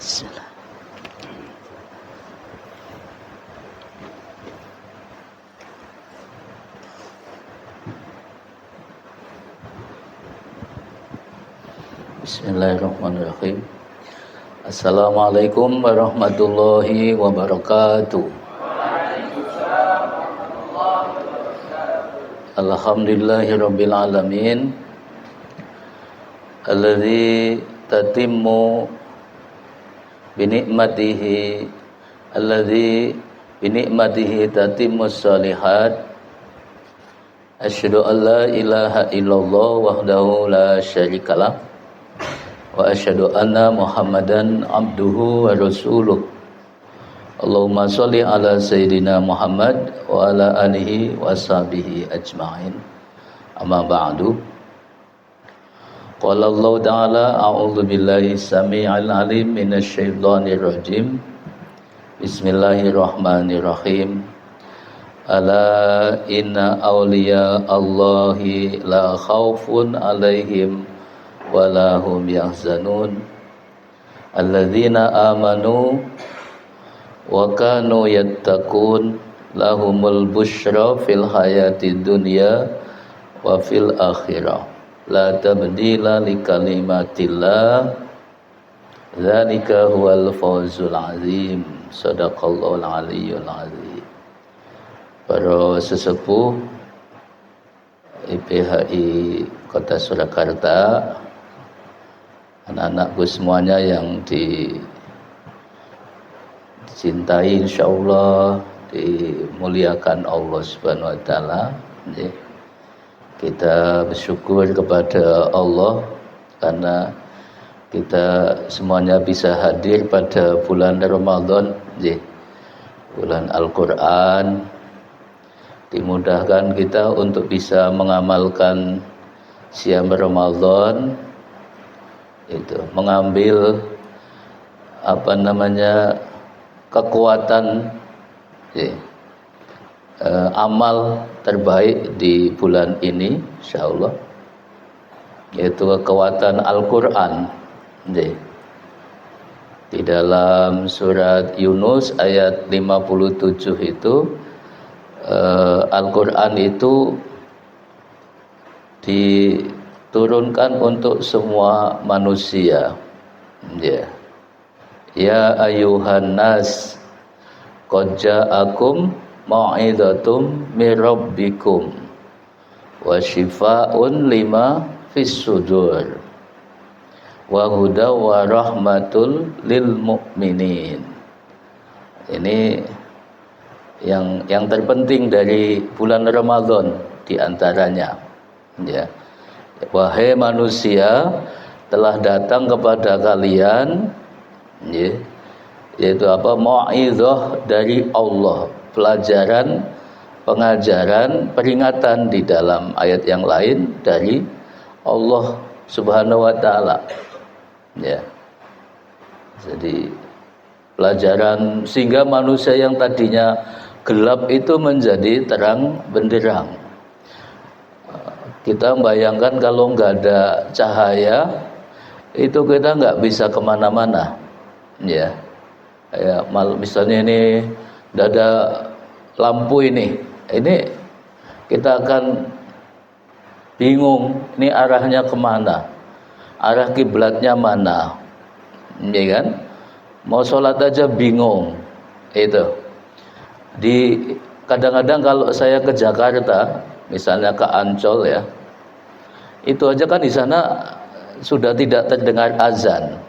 Bismillah. Bismillahirrahmanirrahim. Assalamualaikum warahmatullahi wabarakatuh. Alhamdulillahirabbil alamin. Alladzi tatimmu binikmatihi tatimmus shalihat. Asyhadu an la ilaha illallah wahdahu la syarikalah wa asyhadu anna Muhammadan abduhu wa rasuluh. Allahumma sholli ala sayyidina Muhammad wa ala alihi wa sahbihi ajma'in. Amma ba'du. Qala Allah ta'ala a'udzu billahi samii'il 'alim minasy syaithanir rajim. Bismillahirrahmanirrahim. Ala inna awliya Allahi la khaufun 'alaihim wa la hum yahzanun. Alladzina amanu wa kanu yattaqun lahumul busyra fil hayatid dunya wa fil akhirah. La tabdila li kalimatillah. Dzalika huwal fawzul azim. Shadaqallahul aliyyul azim. Para sesepuh IPHI Kota Surakarta, anak-anakku semuanya yang dicintai insyaallah, dimuliakan Allah Subhanahu wa taala. Kita bersyukur kepada Allah karena kita semuanya bisa hadir pada bulan Ramadan, bulan Al-Quran. Dimudahkan kita untuk bisa mengamalkan siam Ramadan, itu mengambil kekuatan amal terbaik di bulan ini insyaallah, yaitu kekuatan Al-Quran. Di dalam surat Yunus ayat 57 itu Al-Quran itu diturunkan untuk semua manusia. Ya ayuhan nas qad ja'akum mau'izatum mir rabbikum wa shifaa'un lima fis sudur wa huda wa rahmatul lil mu'minin. Ini yang terpenting dari bulan Ramadan di antaranya, wahai manusia, telah datang kepada kalian yaitu mau'izah dari Allah, pelajaran, pengajaran, peringatan di dalam ayat yang lain dari Allah Subhanahu wa taala. Jadi pelajaran sehingga manusia yang tadinya gelap itu menjadi terang benderang. Kita bayangkan kalau nggak ada cahaya itu kita nggak bisa kemana-mana. Misalnya ini nggak ada lampu ini kita akan bingung, ini arahnya kemana, arah kiblatnya mana, kan? Mau sholat aja bingung. Kadang-kadang kalau saya ke Jakarta, misalnya ke Ancol itu aja kan di sana sudah tidak terdengar azan,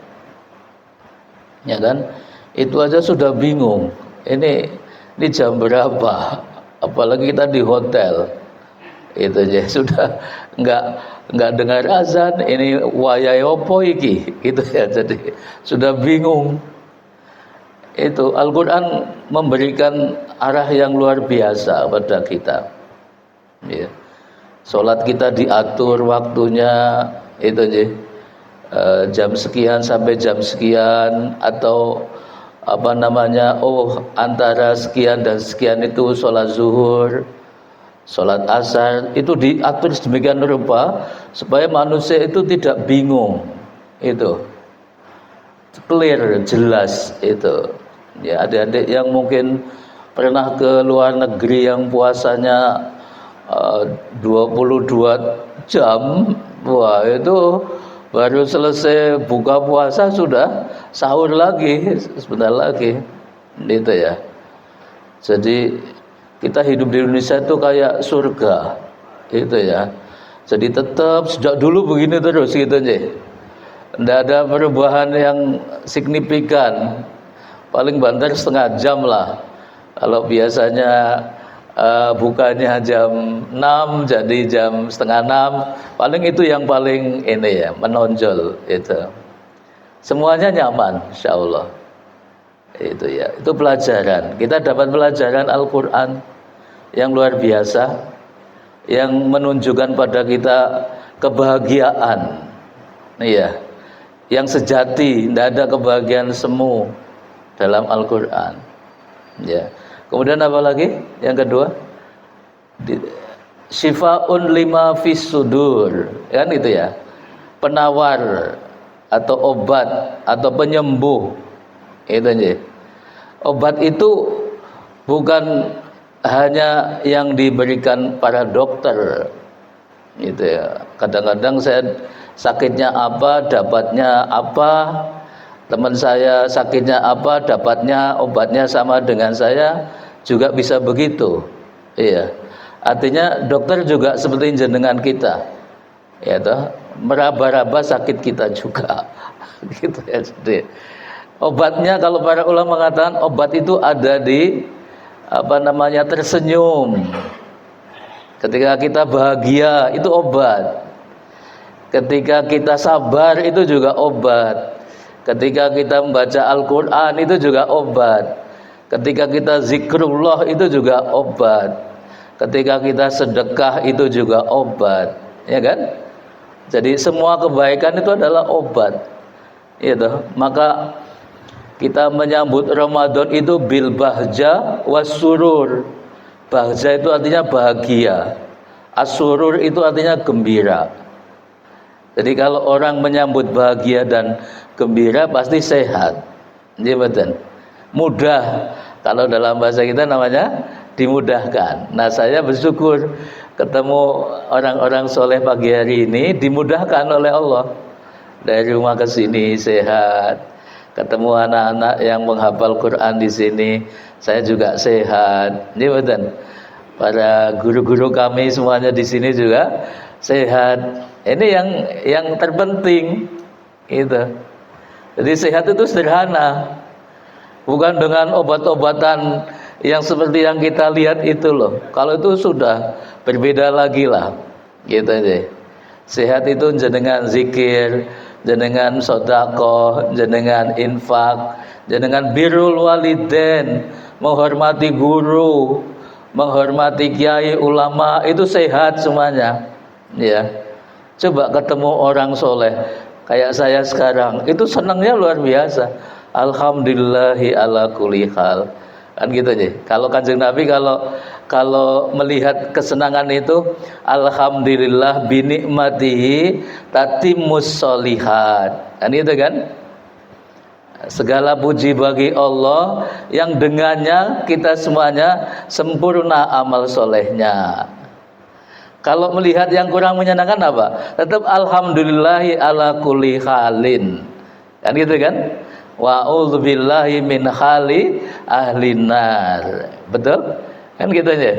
kan? Itu aja sudah bingung. Ini jam berapa? Apalagi kita di hotel, itu aja sudah nggak dengar azan. Ini wayai opo iki, jadi sudah bingung. Itu Al-Quran memberikan arah yang luar biasa pada kita. Sholat kita diatur waktunya, jam sekian sampai jam sekian, atau antara sekian dan sekian itu sholat zuhur, sholat asar, itu diatur sedemikian rupa supaya manusia itu tidak bingung. clear, jelas itu. Ya, adik-adik yang mungkin pernah ke luar negeri yang puasanya 22 jam, wah itu baru selesai buka puasa sudah sahur lagi sebentar lagi, gitu ya. Jadi kita hidup di Indonesia itu kayak surga, gitu ya. Jadi tetap sejak dulu begini terus gitu aja. Tidak ada perubahan yang signifikan. Paling banter setengah jam lah. Kalau biasanya bukanya jam 6 jadi jam setengah 6, paling itu yang paling ini ya, menonjol itu. Semuanya nyaman, insya Allah. Itu ya, itu pelajaran. Kita dapat pelajaran Al-Quran yang luar biasa, yang menunjukkan pada kita kebahagiaan. Iya, yang sejati, tidak ada kebahagiaan semu dalam Al-Quran. Ya. Kemudian apa lagi? Yang kedua, syifaun lima fis sudur, kan itu ya, penawar atau obat atau penyembuh. Itu aja. Obat itu bukan hanya yang diberikan para dokter, gitu ya. Kadang-kadang saya sakitnya apa, dapatnya apa. Teman saya sakitnya apa, dapatnya obatnya sama dengan saya, juga bisa begitu. Iya. Artinya dokter juga seperti jenengan kita. Ya toh, meraba-raba sakit kita juga. Gitu ya. Jadi obatnya, kalau para ulama mengatakan obat itu ada di tersenyum. Ketika kita bahagia itu obat. Ketika kita sabar itu juga obat. Ketika kita membaca Al-Quran itu juga obat. Ketika kita zikrullah itu juga obat. Ketika kita sedekah itu juga obat, ya kan? Jadi semua kebaikan itu adalah obat. Gitu. Maka kita menyambut Ramadan itu bil bahja wasurur. Bahja itu artinya bahagia. Asurur itu artinya gembira. Jadi kalau orang menyambut bahagia dan gembira pasti sehat. Iya betul. Mudah. Kalau dalam bahasa kita namanya dimudahkan. Nah, saya bersyukur ketemu orang-orang soleh pagi hari ini dimudahkan oleh Allah. Dari rumah ke sini sehat. Ketemu anak-anak yang menghafal Quran di sini, saya juga sehat. Iya betul. Para guru-guru kami semuanya di sini juga sehat. Ini yang terpenting itu. Jadi sehat itu sederhana, bukan dengan obat-obatan yang seperti yang kita lihat itu loh. Kalau itu sudah berbeda lagi lah, gitu aja. Sehat itu jenengan zikir, jenengan sedekah, jenengan infak, jenengan birrul walidain, menghormati guru, menghormati kiai ulama, itu sehat semuanya. Ya. Coba ketemu orang soleh kayak saya sekarang, itu senangnya luar biasa. Alhamdulillahi ala kulli hal. Kan gitu aja. Kalau Kanjeng Nabi kalau melihat kesenangan itu, alhamdulillah binikmatihi tatimmus sholihat. Kan gitu kan? Segala puji bagi Allah yang dengannya kita semuanya sempurna amal solehnya. Kalau melihat yang kurang menyenangkan apa? Tetap alhamdulillahi ala kulli halin. Kan gitu kan? Wa a'udzubillahi min hali ahlin nar. Betul? Kan gitu aja.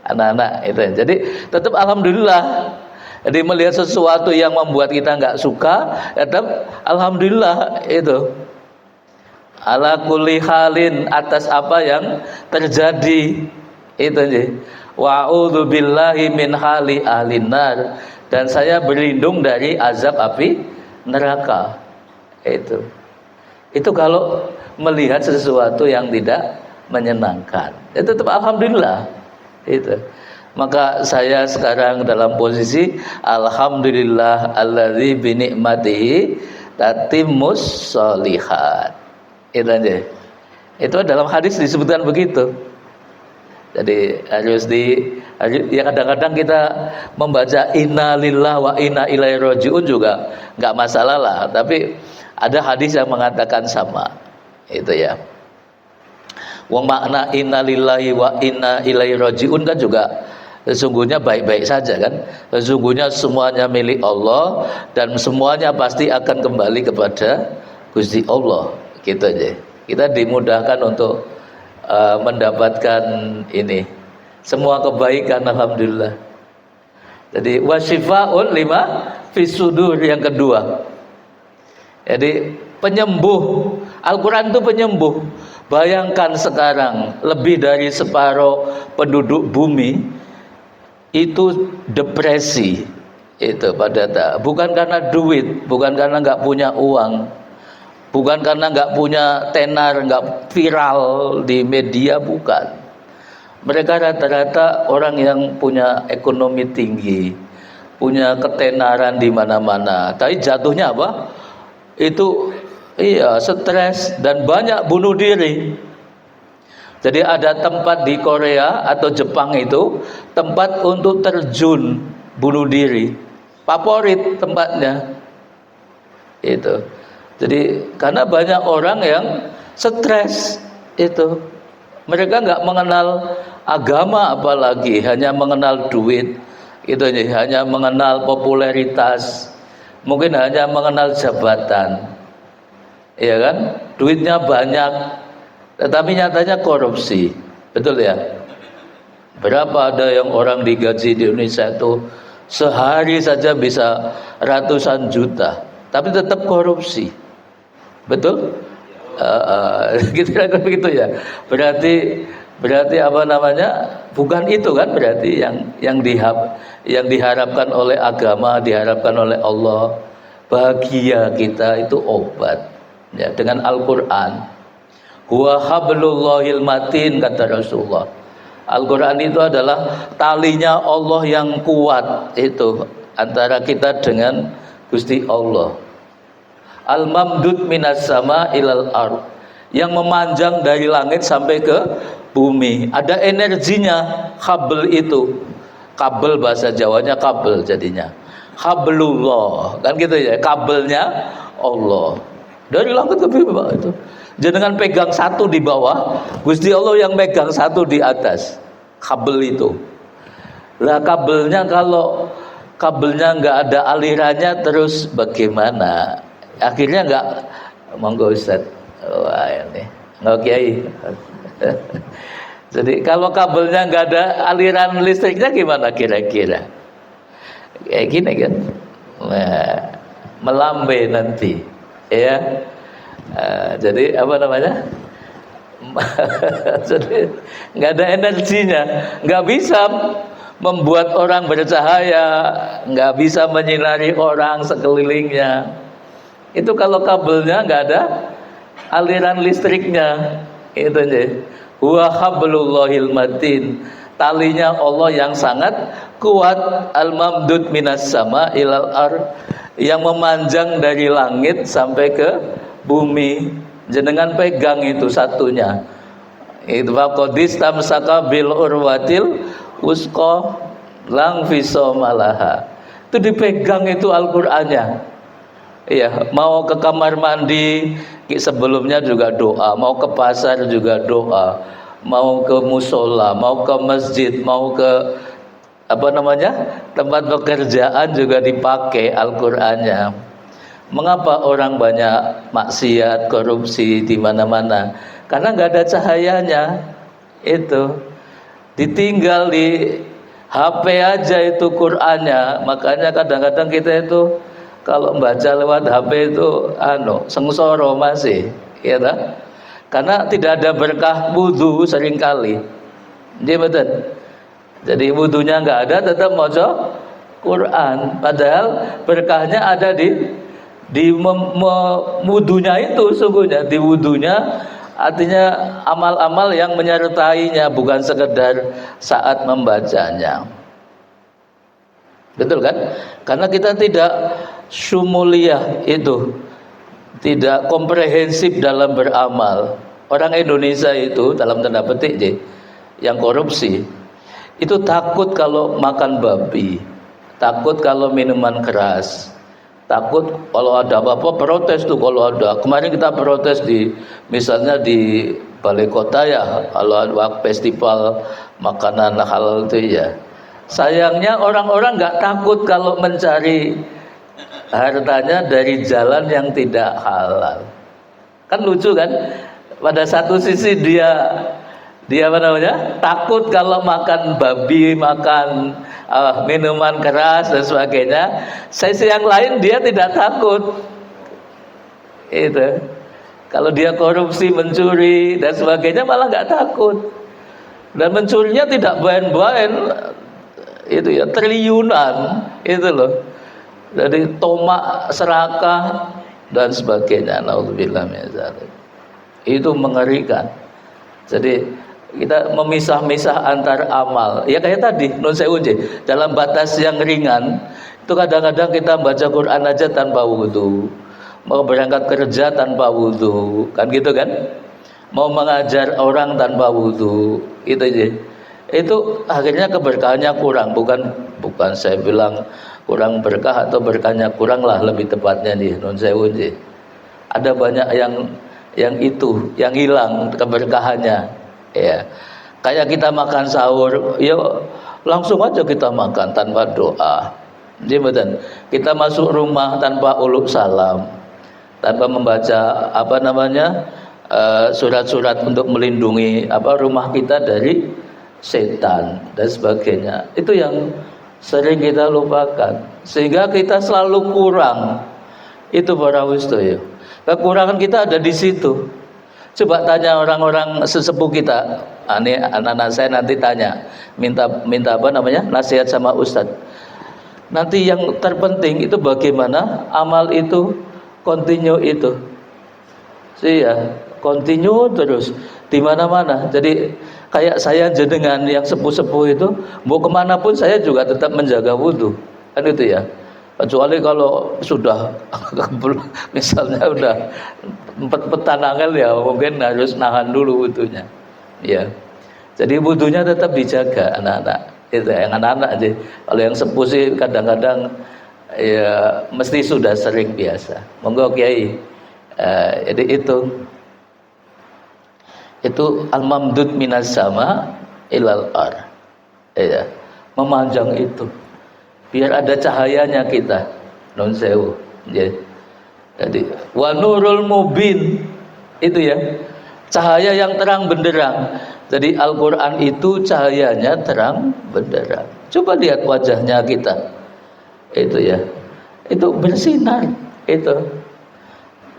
Anak-anak itu. Jadi tetap alhamdulillah. Jadi melihat sesuatu yang membuat kita enggak suka, tetap alhamdulillah itu. Ala kulli halin, atas apa yang terjadi. Itu aja. Wa a'udzubillahi min hali ahlin nar, dan saya berlindung dari azab api neraka. Itu kalau melihat sesuatu yang tidak menyenangkan, itu tetap alhamdulillah. Itu. Maka saya sekarang dalam posisi alhamdulillah alladzi bi ni'matihi tatimmus sholihat. Itu aja. Itu dalam hadis disebutkan begitu. Jadi harus Ya kadang-kadang kita membaca inna lillahi wa inna ilaihi rajiun juga nggak masalah lah, tapi ada hadis yang mengatakan sama itu ya. Wong makna inna lillahi wa inna ilaihi rajiun kan juga sesungguhnya baik-baik saja kan. Sesungguhnya semuanya milik Allah dan semuanya pasti akan kembali kepada Gusti Allah gitu aja. Kita dimudahkan untuk mendapatkan ini semua kebaikan, alhamdulillah. Jadi wasyifaun lima fisudur yang kedua. Jadi penyembuh, Al-Quran itu penyembuh. Bayangkan sekarang lebih dari separuh penduduk bumi itu depresi, itu pada bukan karena duit, bukan karena nggak punya uang, bukan karena nggak punya tenar, nggak viral di media, bukan. Mereka rata-rata orang yang punya ekonomi tinggi, punya ketenaran di mana-mana, tapi jatuhnya apa? Itu iya, stres dan banyak bunuh diri. Jadi ada tempat di Korea atau Jepang itu tempat untuk terjun bunuh diri, favorit tempatnya itu. Jadi karena banyak orang yang stres itu, mereka nggak mengenal agama apalagi, hanya mengenal duit, itu hanya mengenal popularitas, mungkin hanya mengenal jabatan, ya kan? Duitnya banyak, tetapi nyatanya korupsi, betul ya? Berapa ada yang orang digaji di Indonesia itu sehari saja bisa ratusan juta, tapi tetap korupsi, betul? Kira-kira begitu ya. Berarti apa namanya? Bukan itu kan berarti yang diharapkan oleh agama, diharapkan oleh Allah. Bahagia kita itu obat ya dengan Al-Qur'an. Huwa hablullahil matin, kata Rasulullah. Al-Qur'an itu adalah talinya Allah yang kuat itu antara kita dengan Gusti Allah. Al-mamdud minas sama ilal ard, yang memanjang dari langit sampai ke bumi. Ada energinya kabel itu. Kabel bahasa Jawanya kabel jadinya. Hablullah, kan gitu ya, kabelnya Allah. Dari langit ke bumi Pak, itu. Jangan pegang satu di bawah, Gusti Allah yang pegang satu di atas. Kabel itu. Lah kabelnya, kalau kabelnya nggak ada alirannya terus bagaimana? Akhirnya nggak, monggo Ustaz. Wah ini nggak kiai. Jadi kalau kabelnya nggak ada aliran listriknya gimana kira-kira? Kayak gini kan, nah, melambai nanti, ya. Jadi apa namanya? Jadi nggak ada energinya, nggak bisa membuat orang bercahaya, nggak bisa menyinari orang sekelilingnya. Itu kalau kabelnya nggak ada aliran listriknya, itu aja. Huwa hablullahil matin, talinya Allah yang sangat kuat. Al-mamdud minas sama ilal ar, yang memanjang dari langit sampai ke bumi. Jenengan pegang itu satunya. Itu faqadis tamsaka bil urwatil usqa lang fisomalaha. Itu dipegang itu Al-Qur'annya. Iya, mau ke kamar mandi sebelumnya juga doa, mau ke pasar juga doa, mau ke musola, mau ke masjid, mau ke apa namanya, tempat pekerjaan juga dipakai Al-Qur'annya. Mengapa orang banyak maksiat, korupsi di mana-mana? Karena nggak ada cahayanya. Itu ditinggal di HP aja itu Qur'annya. Makanya kadang-kadang kita itu kalau membaca lewat HP itu sengsara masih, ya tak? Karena tidak ada berkah wudu seringkali. Jadi betul. Jadi wudunya nggak ada, tetap maca Quran. Padahal berkahnya ada di wudunya itu, sungguhnya di wudunya, artinya amal-amal yang menyertainya, bukan sekedar saat membacanya. Betul kan? Karena kita tidak syumuliyah, itu tidak komprehensif dalam beramal. Orang Indonesia itu dalam tanda petik yang korupsi itu takut kalau makan babi, takut kalau minuman keras, takut kalau ada apa-apa protes tuh. Kalau ada, kemarin kita protes di misalnya di balai kota ya, kalau ada festival makanan halal itu ya. Sayangnya orang-orang nggak takut kalau mencari hartanya dari jalan yang tidak halal. Kan lucu kan? Pada satu sisi dia apa namanya? Takut kalau makan babi, makan minuman keras dan sebagainya. Sisi yang lain dia tidak takut. Itu. Kalau dia korupsi, mencuri dan sebagainya malah nggak takut. Dan mencurinya tidak bain-bain, itu ya triliunan, itu loh. Dari tomak, serakah dan sebagainya. Naudzubillah min dzalik. Itu mengerikan. Jadi kita memisah-misah antar amal. Ya kayak tadi, nun sewu dalam batas yang ringan, itu kadang-kadang kita baca Quran aja tanpa wudu. Mau berangkat kerja tanpa wudu, kan gitu kan? Mau mengajar orang tanpa wudu, itu aja. Itu akhirnya keberkahannya kurang, bukan saya bilang kurang berkah atau berkahnya kurang lah, lebih tepatnya nih non sewu. Ada banyak yang itu yang hilang keberkahannya, ya. Kayak kita makan sahur, ya langsung aja kita makan tanpa doa. Jadi betul. Kita masuk rumah tanpa uluk salam, tanpa membaca apa namanya surat-surat untuk melindungi rumah kita dari setan dan sebagainya. Itu yang sering kita lupakan, sehingga kita selalu kurang. Itu para ustaz. Kekurangan kita ada di situ. Coba tanya orang-orang sesepuh kita. Ini anak-anak saya nanti tanya, minta apa namanya nasihat sama ustaz. Nanti yang terpenting itu bagaimana amal itu continue itu. Iya, continue terus di mana-mana. Jadi kayak saya jenengan yang sepuh-sepuh itu, mau kemana pun saya juga tetap menjaga wudhu, kan itu ya. Kecuali kalau sudah misalnya udah empat angel ya, mungkin harus nahan dulu wudhunya. Ya, jadi wudhunya tetap dijaga anak-anak. Itu yang anak-anak aja. Kalau yang sepuh sih kadang-kadang ya mesti sudah sering biasa. Monggo Kiai. Jadi itu al-mamdud minas sama ilal ar. Ya, memanjang itu. Biar ada cahayanya kita. Non sewu. Ya. Jadi wa nurul mubin itu ya. Cahaya yang terang benderang. Jadi Al-Qur'an itu cahayanya terang benderang. Coba lihat wajahnya kita. Itu ya. Itu bersinar itu.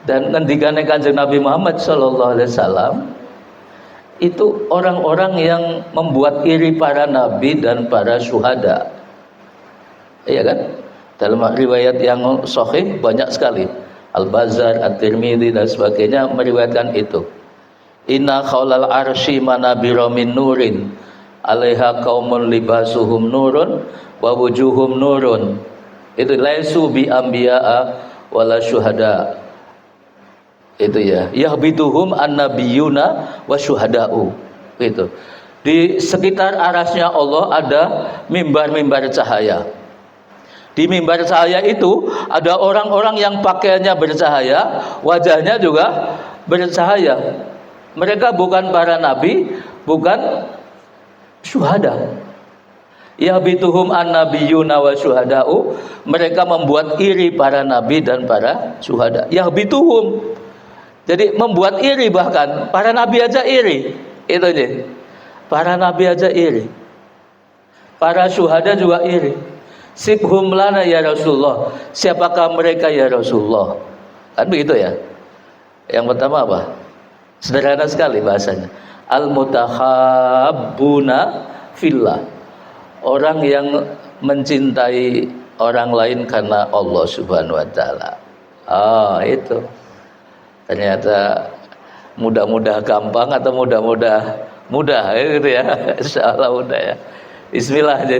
Dan ngendikane Kanjeng Nabi Muhammad sallallahu alaihi wasallam itu orang-orang yang membuat iri para nabi dan para syuhada. Iya kan? Dalam riwayat yang sahih banyak sekali. Al-Bazzar, At-Tirmidzi dan sebagainya meriwayatkan itu. Inna khaulal arsy manabira min nurin 'alaiha qaumun libasuhum nurun wa wujuhum nurun. Itu laisu bi anbiya'a wala syuhada. Itu ya. Yahbituhum annabiyuna wa syuhada'u. Itu. Di sekitar arasnya Allah ada mimbar-mimbar cahaya. Di mimbar cahaya itu ada orang-orang yang pakaiannya bercahaya, wajahnya juga bercahaya. Mereka bukan para nabi, bukan syuhada. Yahbituhum annabiyuna wa syuhada'u. Mereka membuat iri para nabi dan para syuhada. Yahbituhum. Jadi membuat iri, bahkan para nabi aja iri. Itu aja. Para nabi aja iri. Para syuhada juga iri. Sibhum lana ya Rasulullah. Siapakah mereka ya Rasulullah? Kan begitu ya. Yang pertama apa? Sederhana sekali bahasanya. Al-mutakhabbuna fillah. Orang yang mencintai orang lain karena Allah Subhanahu wa taala. Itu. Ternyata mudah-mudah gampang atau mudah gitu ya. Insyaallah mudah ya. Bismillah aja.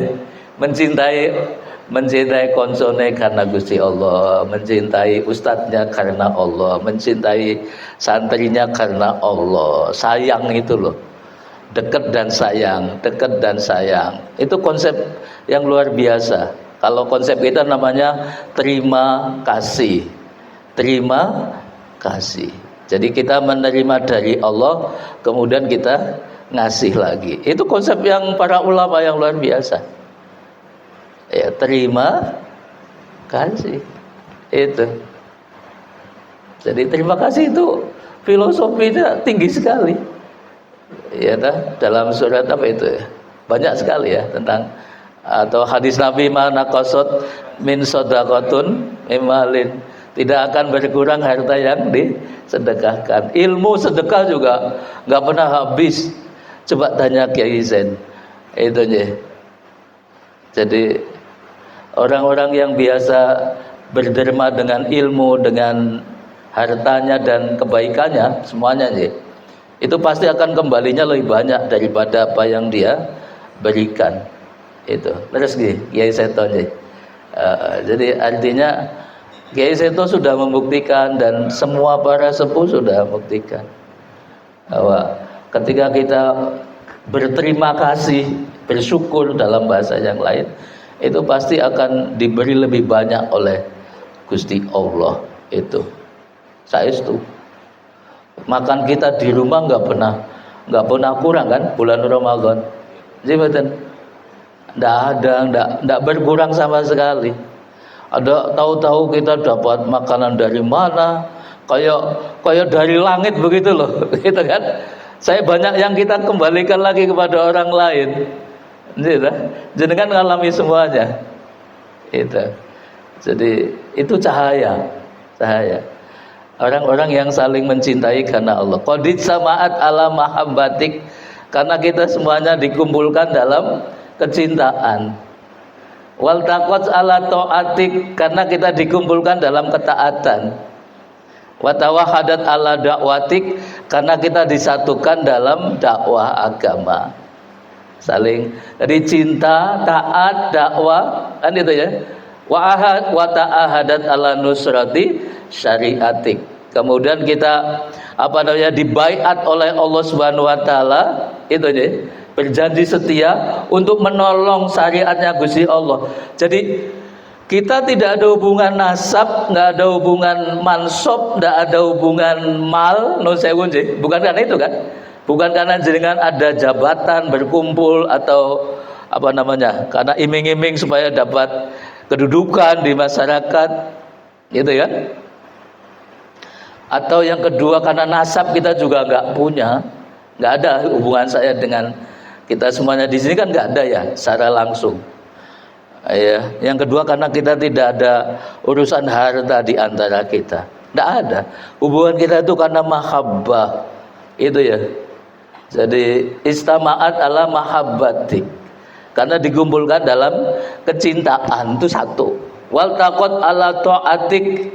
Mencintai konsone karena Gusti Allah, mencintai ustadznya karena Allah, mencintai santrinya karena Allah. Sayang itu loh. dekat dan sayang, dekat dan sayang. Itu konsep yang luar biasa. Kalau konsep kita namanya terima kasih. Terima kasih. Jadi kita menerima dari Allah, kemudian kita ngasih lagi. Itu konsep yang para ulama yang luar biasa. Ya, terima kasih. Itu. Jadi terima kasih itu filosofinya tinggi sekali. Ya, dalam surat apa itu ya? Banyak sekali ya tentang, atau hadis Nabi, mana qasad min shadaqatun imalin, tidak akan berkurang harta yang disedekahkan. Ilmu sedekah juga nggak pernah habis. Coba tanya Kiai Zain itu aja. Jadi orang-orang yang biasa berderma dengan ilmu, dengan hartanya dan kebaikannya semuanya aja, itu pasti akan kembalinya lebih banyak daripada apa yang dia berikan. Itu terus Kiai Seto aja. Jadi artinya Kiai Seto sudah membuktikan dan semua para sepuh sudah membuktikan bahwa ketika kita berterima kasih, bersyukur dalam bahasa yang lain, itu pasti akan diberi lebih banyak oleh Gusti Allah. Itu saya itu makan kita di rumah nggak pernah kurang kan bulan Ramadan. Jadi nggak berkurang sama sekali. Ada tahu-tahu kita dapat makanan dari mana, kayak dari langit begitu loh, gitu kan? Saya banyak yang kita kembalikan lagi kepada orang lain. Gitu. Jenengan ngalami semuanya. Itu. Jadi itu cahaya. Orang-orang yang saling mencintai karena Allah. Qadid sama'at ala mahabbatik, karena kita semuanya dikumpulkan dalam kecintaan. Wal taqat ala ta'atik, karena kita dikumpulkan dalam ketaatan. Wa tawahadat ala dakwatik, karena kita disatukan dalam dakwah agama. Saling, jadi cinta, taat, dakwah, kan itu ya. Wa ta'ahadat ala nusrati syariatik. Kemudian kita dibaiat oleh Allah Subhanahu wa taala, itu ya, berjanji setia untuk menolong syariatnya Gusti Allah. Jadi kita tidak ada hubungan nasab, nggak ada hubungan mansab, nggak ada hubungan mal, bukan karena itu kan, bukan karena jenengan ada jabatan berkumpul atau karena iming-iming supaya dapat kedudukan di masyarakat, gitu ya. Atau yang kedua karena nasab kita juga nggak punya, nggak ada hubungan saya dengan kita semuanya di sini kan nggak ada ya secara langsung. Ya, yang kedua karena kita tidak ada urusan harta di antara kita, tidak ada. Hubungan kita itu karena mahabbah, itu ya. Jadi istama'at ala mahabbati, karena dikumpulkan dalam kecintaan, itu satu. Wal taqat ala ta'atik,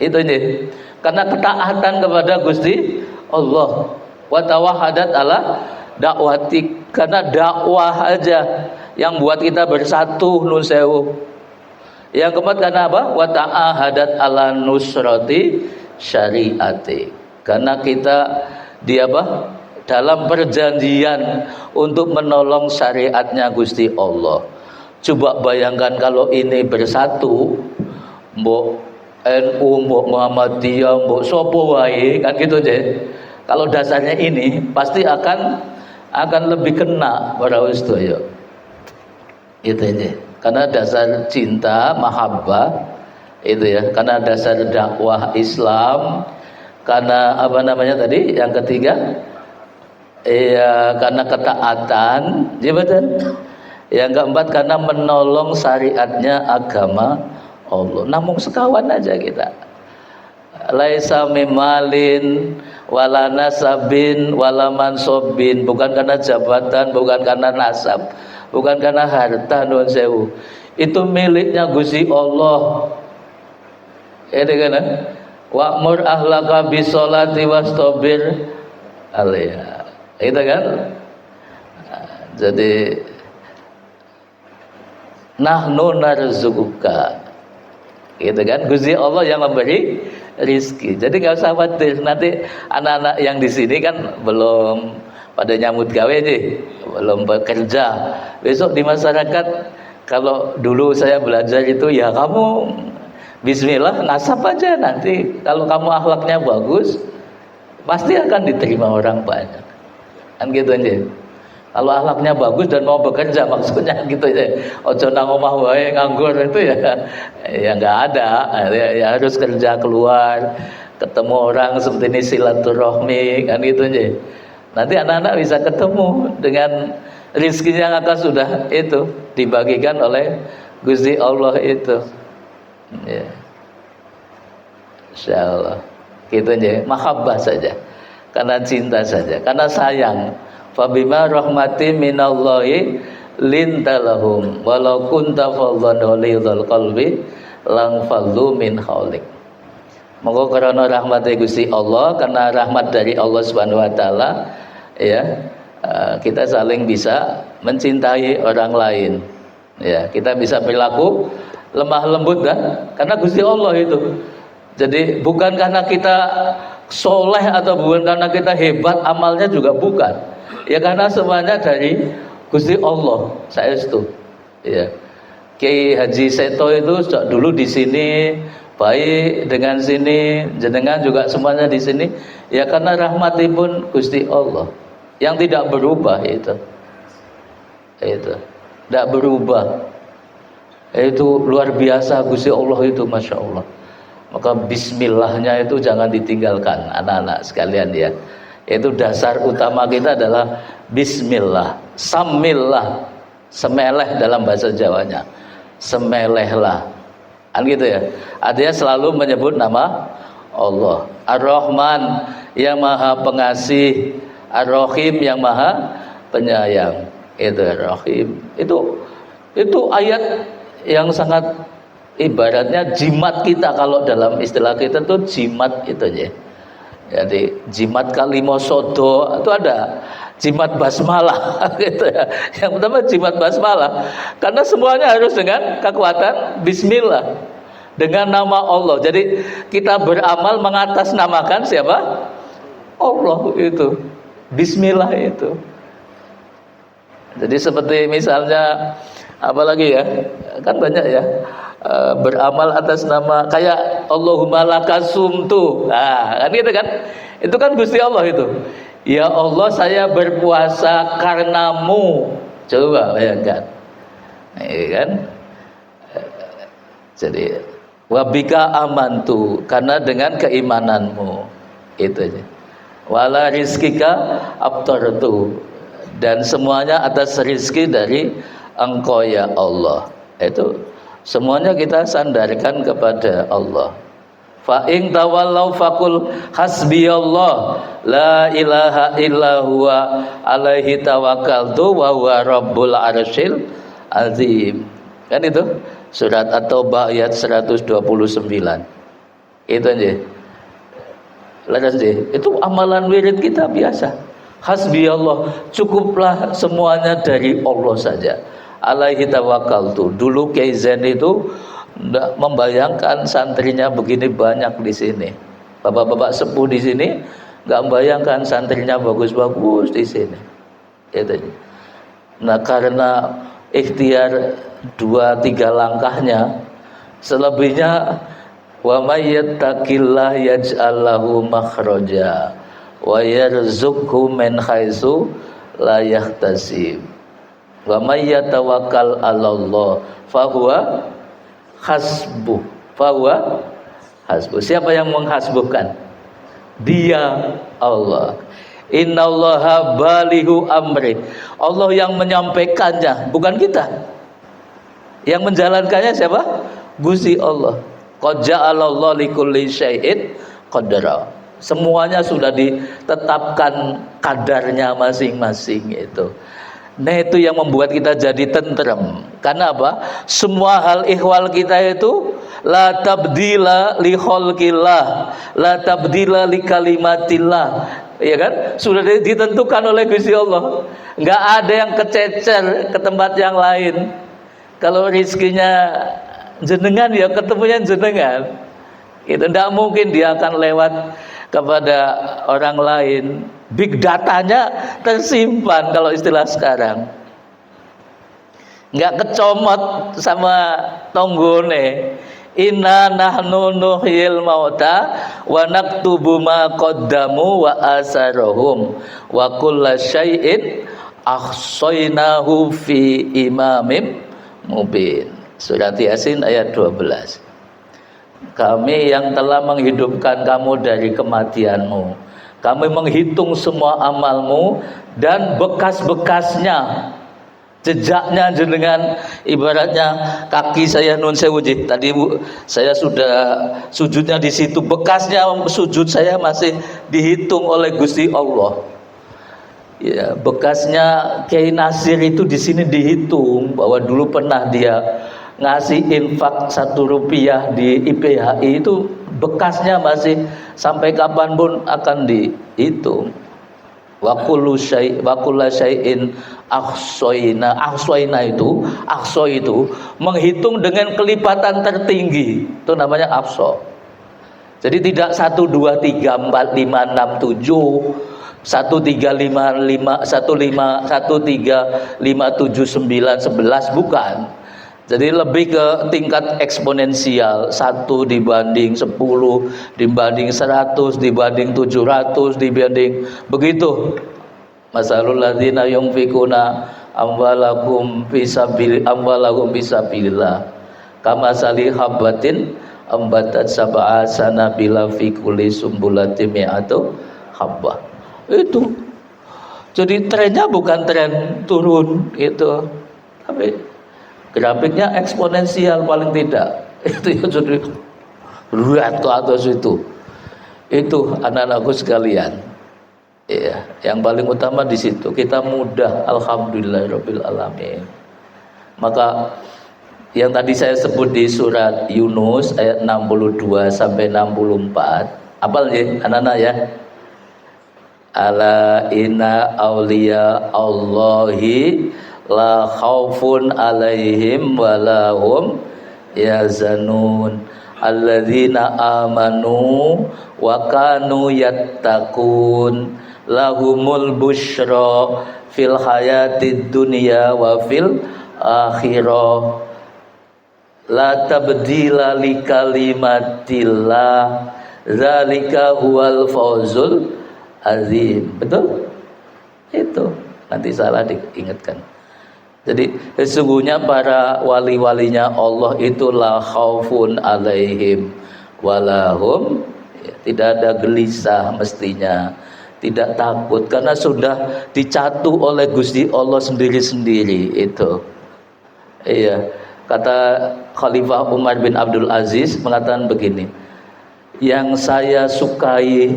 itu ini, karena ketaatan kepada Gusti Allah. Wa tawahadat ala dakwatik, karena dakwah aja yang buat kita bersatu, nun sewu. Yang keempat karena apa? Wa ta'ahadat ala nusrati syariati, karena kita dalam perjanjian untuk menolong syariatnya Gusti Allah. Coba bayangkan kalau ini bersatu, mbok NU, mbok Muhammadiyah, mbok sopo wae, kan gitu aja. Kalau dasarnya ini pasti akan lebih kena para ustaz. Itu aja. Karena dasar cinta, mahabbah, itu ya. Karena dasar dakwah Islam, karena tadi yang ketiga, karena ketaatan, betul. Yang keempat karena menolong syariatnya agama Allah. Namun sekawan aja kita. Laisa mimalin wala nasabin wala mansabin, bukan karena jabatan, bukan karena nasab, bukan karena harta, nuwun sewu. Itu miliknya Gusti Allah. Ini kan, wa'mur ahlaka bisolati wastabir alaiha. Itu kan. Jadi nahnu narzuquka. Gitu kan, Gusti Allah yang memberi rizki. Jadi nggak usah khawatir, nanti anak-anak yang di sini kan belum pada nyambut gawe nih, belum bekerja. Besok di masyarakat, kalau dulu saya belajar itu ya kamu bismillah ngasap aja, nanti kalau kamu akhlaknya bagus pasti akan diterima orang banyak, kan gitu aja. Kalau akhlaknya bagus dan mau bekerja, maksudnya gitu ya. Ojo nang omah wae nganggur itu ya nggak ada. Ya harus kerja, keluar, ketemu orang seperti ini, silaturahmi, kan gitu aja. Nanti anak-anak bisa ketemu dengan rizkinya yang akan sudah itu dibagikan oleh Gusti Allah itu. Ya. Insyaallah. Gitu aja, mahabbah saja. Karena cinta saja, karena sayang. Fabima rahmati minallahi lintalahum walau kunta fadhan ghalidhal qalbi lang fadhu min haulik. Monggo karena rahmat Gusti Allah, karena rahmat dari Allah Subhanahu wa taala, ya, kita saling bisa mencintai orang lain. Ya, kita bisa berlaku lemah lembut kan? Karena Gusti Allah itu. Jadi bukan karena kita soleh atau bukan karena kita hebat amalnya juga bukan. Ya karena semuanya dari Gusti Allah, saestu. Ya. Kiai Haji Seto itu dulu di sini baik dengan sini, jenengan juga semuanya di sini. Ya karena rahmatipun Gusti Allah yang tidak berubah itu. Itu. Tidak berubah. Itu luar biasa Gusti Allah itu, Masya Allah. Maka bismillahnya itu jangan ditinggalkan anak-anak sekalian ya. Itu dasar utama kita adalah bismillah, samillah, semeleh dalam bahasa Jawanya, semelehlah, kan gitu ya. Artinya selalu menyebut nama Allah. Ar-Rahman yang maha pengasih, Ar-Rahim yang maha penyayang. Itu Ar-Rahim. Itu ayat yang sangat ibaratnya jimat kita, kalau dalam istilah kita tuh jimat itu aja. Jadi jimat kalimo sodo itu ada jimat basmalah gitu ya. Yang pertama jimat basmalah, karena semuanya harus dengan kekuatan bismillah, dengan nama Allah. Jadi kita beramal mengatasnamakan siapa? Allah itu. Bismillah itu. Jadi seperti misalnya apalagi ya, kan banyak ya, beramal atas nama kayak Allahumma lakasumtu. Nah, kan gitu kan? Itu kan Gusti Allah itu. Ya Allah, saya berpuasa karenamu. Coba bayangkan. Ini kan? Jadi wabika amantu, karena dengan keimananmu. Itu aja. Wala rizkika abtartu, dan semuanya atas rizki dari Engkau ya Allah. Itu semuanya kita sandarkan kepada Allah. Fa in tawallau faqul hasbiyallah la ilaha illa huwa alaihi tawakkaltu wa huwa rabbul arsyil azim. Kan itu surat At-Taubah ayat 129. Itu aja. Laras deh. Itu amalan wirid kita biasa. Hasbiyallah, cukuplah semuanya dari Allah saja. Alaihi tawakkaltu. Dulu Kiai Zain itu tidak membayangkan santrinya begini banyak di sini. Bapak-bapak sepuh di sini nggak membayangkan santrinya bagus-bagus di sini. Itu. Nah karena ikhtiar 2-3 langkahnya, selebihnya wa may yattaqillah yaj'al lahu makhraja wa yarzuqhu min haitsu la yahtasib. Wa may yatawakkal 'alallah fahuwa hasbuh. Fahuwa hasbuh. Siapa yang menghasbuhkan? Dia, Allah. Innallaha balighu amri. Allah yang menyampaikannya, bukan kita. Yang menjalankannya siapa? Gusti Allah. Qad ja'alallahu likulli syai'in qadara. Semuanya sudah ditetapkan kadarnya masing-masing itu. Nah itu yang membuat kita jadi tentrem. Karena apa? Semua hal ihwal kita itu la tabdila li khalqillah, la tabdila li kalimatillah. Ya kan? Sudah ditentukan oleh Gusti Allah. Enggak ada yang kececer ke tempat yang lain. Kalau rizkinya jenengan ya ketemunya jenengan. Itu enggak mungkin dia akan lewat kepada orang lain. big datanya tersimpan kalau istilah sekarang. Nggak kecomot sama tonggone. Inna nahnu nuhyil mauta wa naktubu ma qaddamu wa asarahum wa kulla syai'in ahsaynahu fi imamim mubin. Surat Yasin ayat 12. Kami yang telah menghidupkan kamu dari kematianmu, kami menghitung semua amalmu dan bekas-bekasnya, jejaknya jenengan. Ibaratnya kaki saya nun sewu, tadi saya sudah sujudnya di situ, bekasnya sujud saya masih dihitung oleh Gusti Allah. Ya, bekasnya Kiai Nasir itu di sini dihitung bahwa dulu pernah dia ngasih infak 1 rupiah di IPHI, itu bekasnya masih sampai kapanpun akan dihitung. Wa kullu syai'in ahsayna itu menghitung dengan kelipatan tertinggi, itu namanya ahsa. Jadi tidak 1 2 3 4 5 6 7 1 3 5 5 1 5 1 3 5 7 9 11, bukan. Jadi lebih ke tingkat eksponensial, 1 dibanding 10 dibanding 100 dibanding 700 dibanding begitu. Masalul ladzina yunfikuna amwalahum fisabilillah kama salih habatin ambatat sab'a sanabila fi kulli sumbulatin mi'atu habbah. Itu jadi trennya bukan tren turun itu, tapi grafiknya eksponensial paling tidak. Itu ya, jadi lihat ke atas itu anak-anakku sekalian. Ya, yang paling utama di situ kita mudah, alhamdulillahirabbil alamin. Maka yang tadi saya sebut di surat Yunus ayat 62 sampai 64, apal ya anak-anak ya? Ala inna auliya Allahi la khaufun alaihim walahum yazanun alladzina amanu wa kanu yattaqun lahumul busyra fil hayatid dunya wa fil akhirah la tabdila li kalimatillah zalika huwal fawzul azim. Betul? Itu nanti salah diingatkan. Jadi sesungguhnya para wali-walinya Allah itu la khaufun alaihim walahum, ya, tidak ada gelisah mestinya, tidak takut karena sudah dicatu oleh Gusti Allah sendiri-sendiri itu. Iya, kata Khalifah Umar bin Abdul Aziz mengatakan begini, yang saya sukai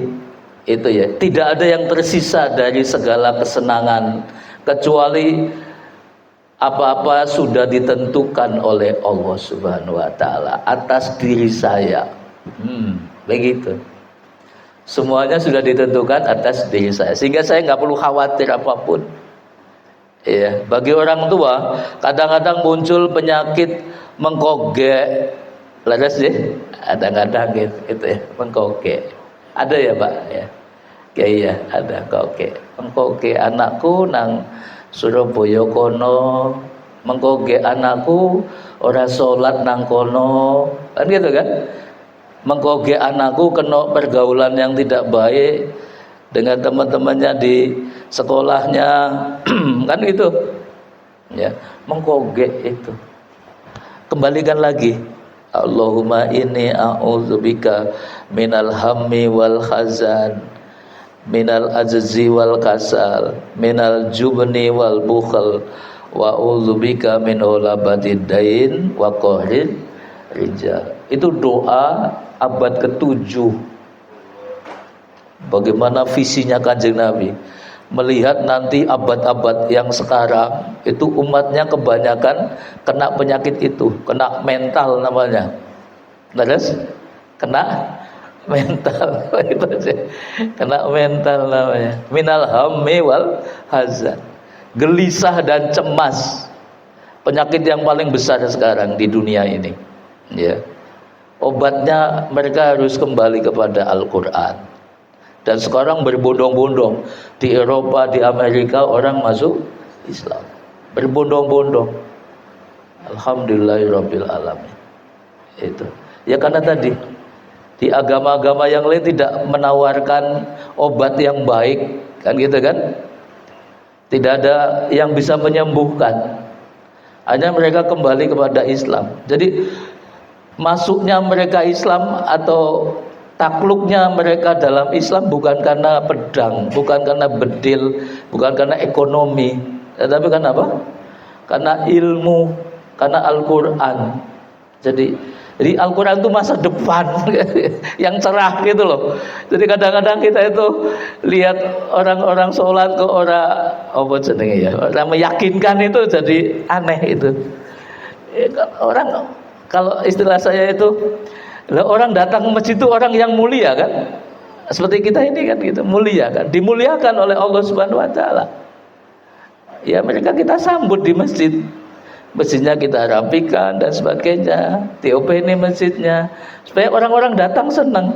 itu ya, tidak ada yang tersisa dari segala kesenangan kecuali apa-apa sudah ditentukan oleh Allah Subhanahu wa taala atas diri saya. Begitu. Semuanya sudah ditentukan atas diri saya, sehingga saya nggak perlu khawatir apapun. Ya, bagi orang tua kadang-kadang muncul penyakit mengkogek, laras ya, kadang-kadang gitu ya, mengkogek. Ada ya Pak ya? Iya, ada kogek. Mengkogek anakku nang Surabaya kono, mengkoge anakku ora salat nang kono, kan gitu kan? Mengkoge anakku kena pergaulan yang tidak baik dengan teman-temannya di sekolahnya, kan gitu. Ya, mengkoge itu. Kembalikan lagi. Allahumma inni a'udzubika minal hammi wal hazan, minal ajzi wal kasal, minal jubni wal bukhl, wa a'udzubika min ulabatid dain wa qahril rijal. Itu doa abad ke-7. Bagaimana visinya Kanjeng Nabi melihat nanti abad-abad yang sekarang itu umatnya kebanyakan kena penyakit itu, kena mental namanya. Terus kena mental itu aja. Kena mental namanya. Minal hammi wal hazan. Gelisah dan cemas. Penyakit yang paling besar sekarang di dunia ini. Ya. Obatnya mereka harus kembali kepada Al-Qur'an Dan sekarang berbondong-bondong di Eropa, di Amerika orang masuk Islam berbondong-bondong. Alhamdulillahirabbil alamin. Itu ya karena tadi di agama-agama yang lain tidak menawarkan obat yang baik, kan gitu kan? Tidak ada yang bisa menyembuhkan. Hanya mereka kembali kepada Islam. Jadi masuknya mereka Islam atau takluknya mereka dalam Islam bukan karena pedang, bukan karena bedil, bukan karena ekonomi, tetapi karena apa? Karena ilmu, karena Al-Quran. Jadi Al-Quran itu masa depan yang cerah gitu loh. Jadi kadang-kadang kita itu lihat orang-orang sholat ke orang apa jenenge ya, orang meyakinkan itu jadi aneh itu. Orang kalau istilah saya itu, orang datang ke masjid itu orang yang mulia kan? Seperti kita ini kan gitu, mulia kan, dimuliakan oleh Allah Subhanahu wa taala. Ya mereka kita sambut di masjid. Masjidnya kita rapikan dan sebagainya, diopeni masjidnya supaya orang-orang datang senang.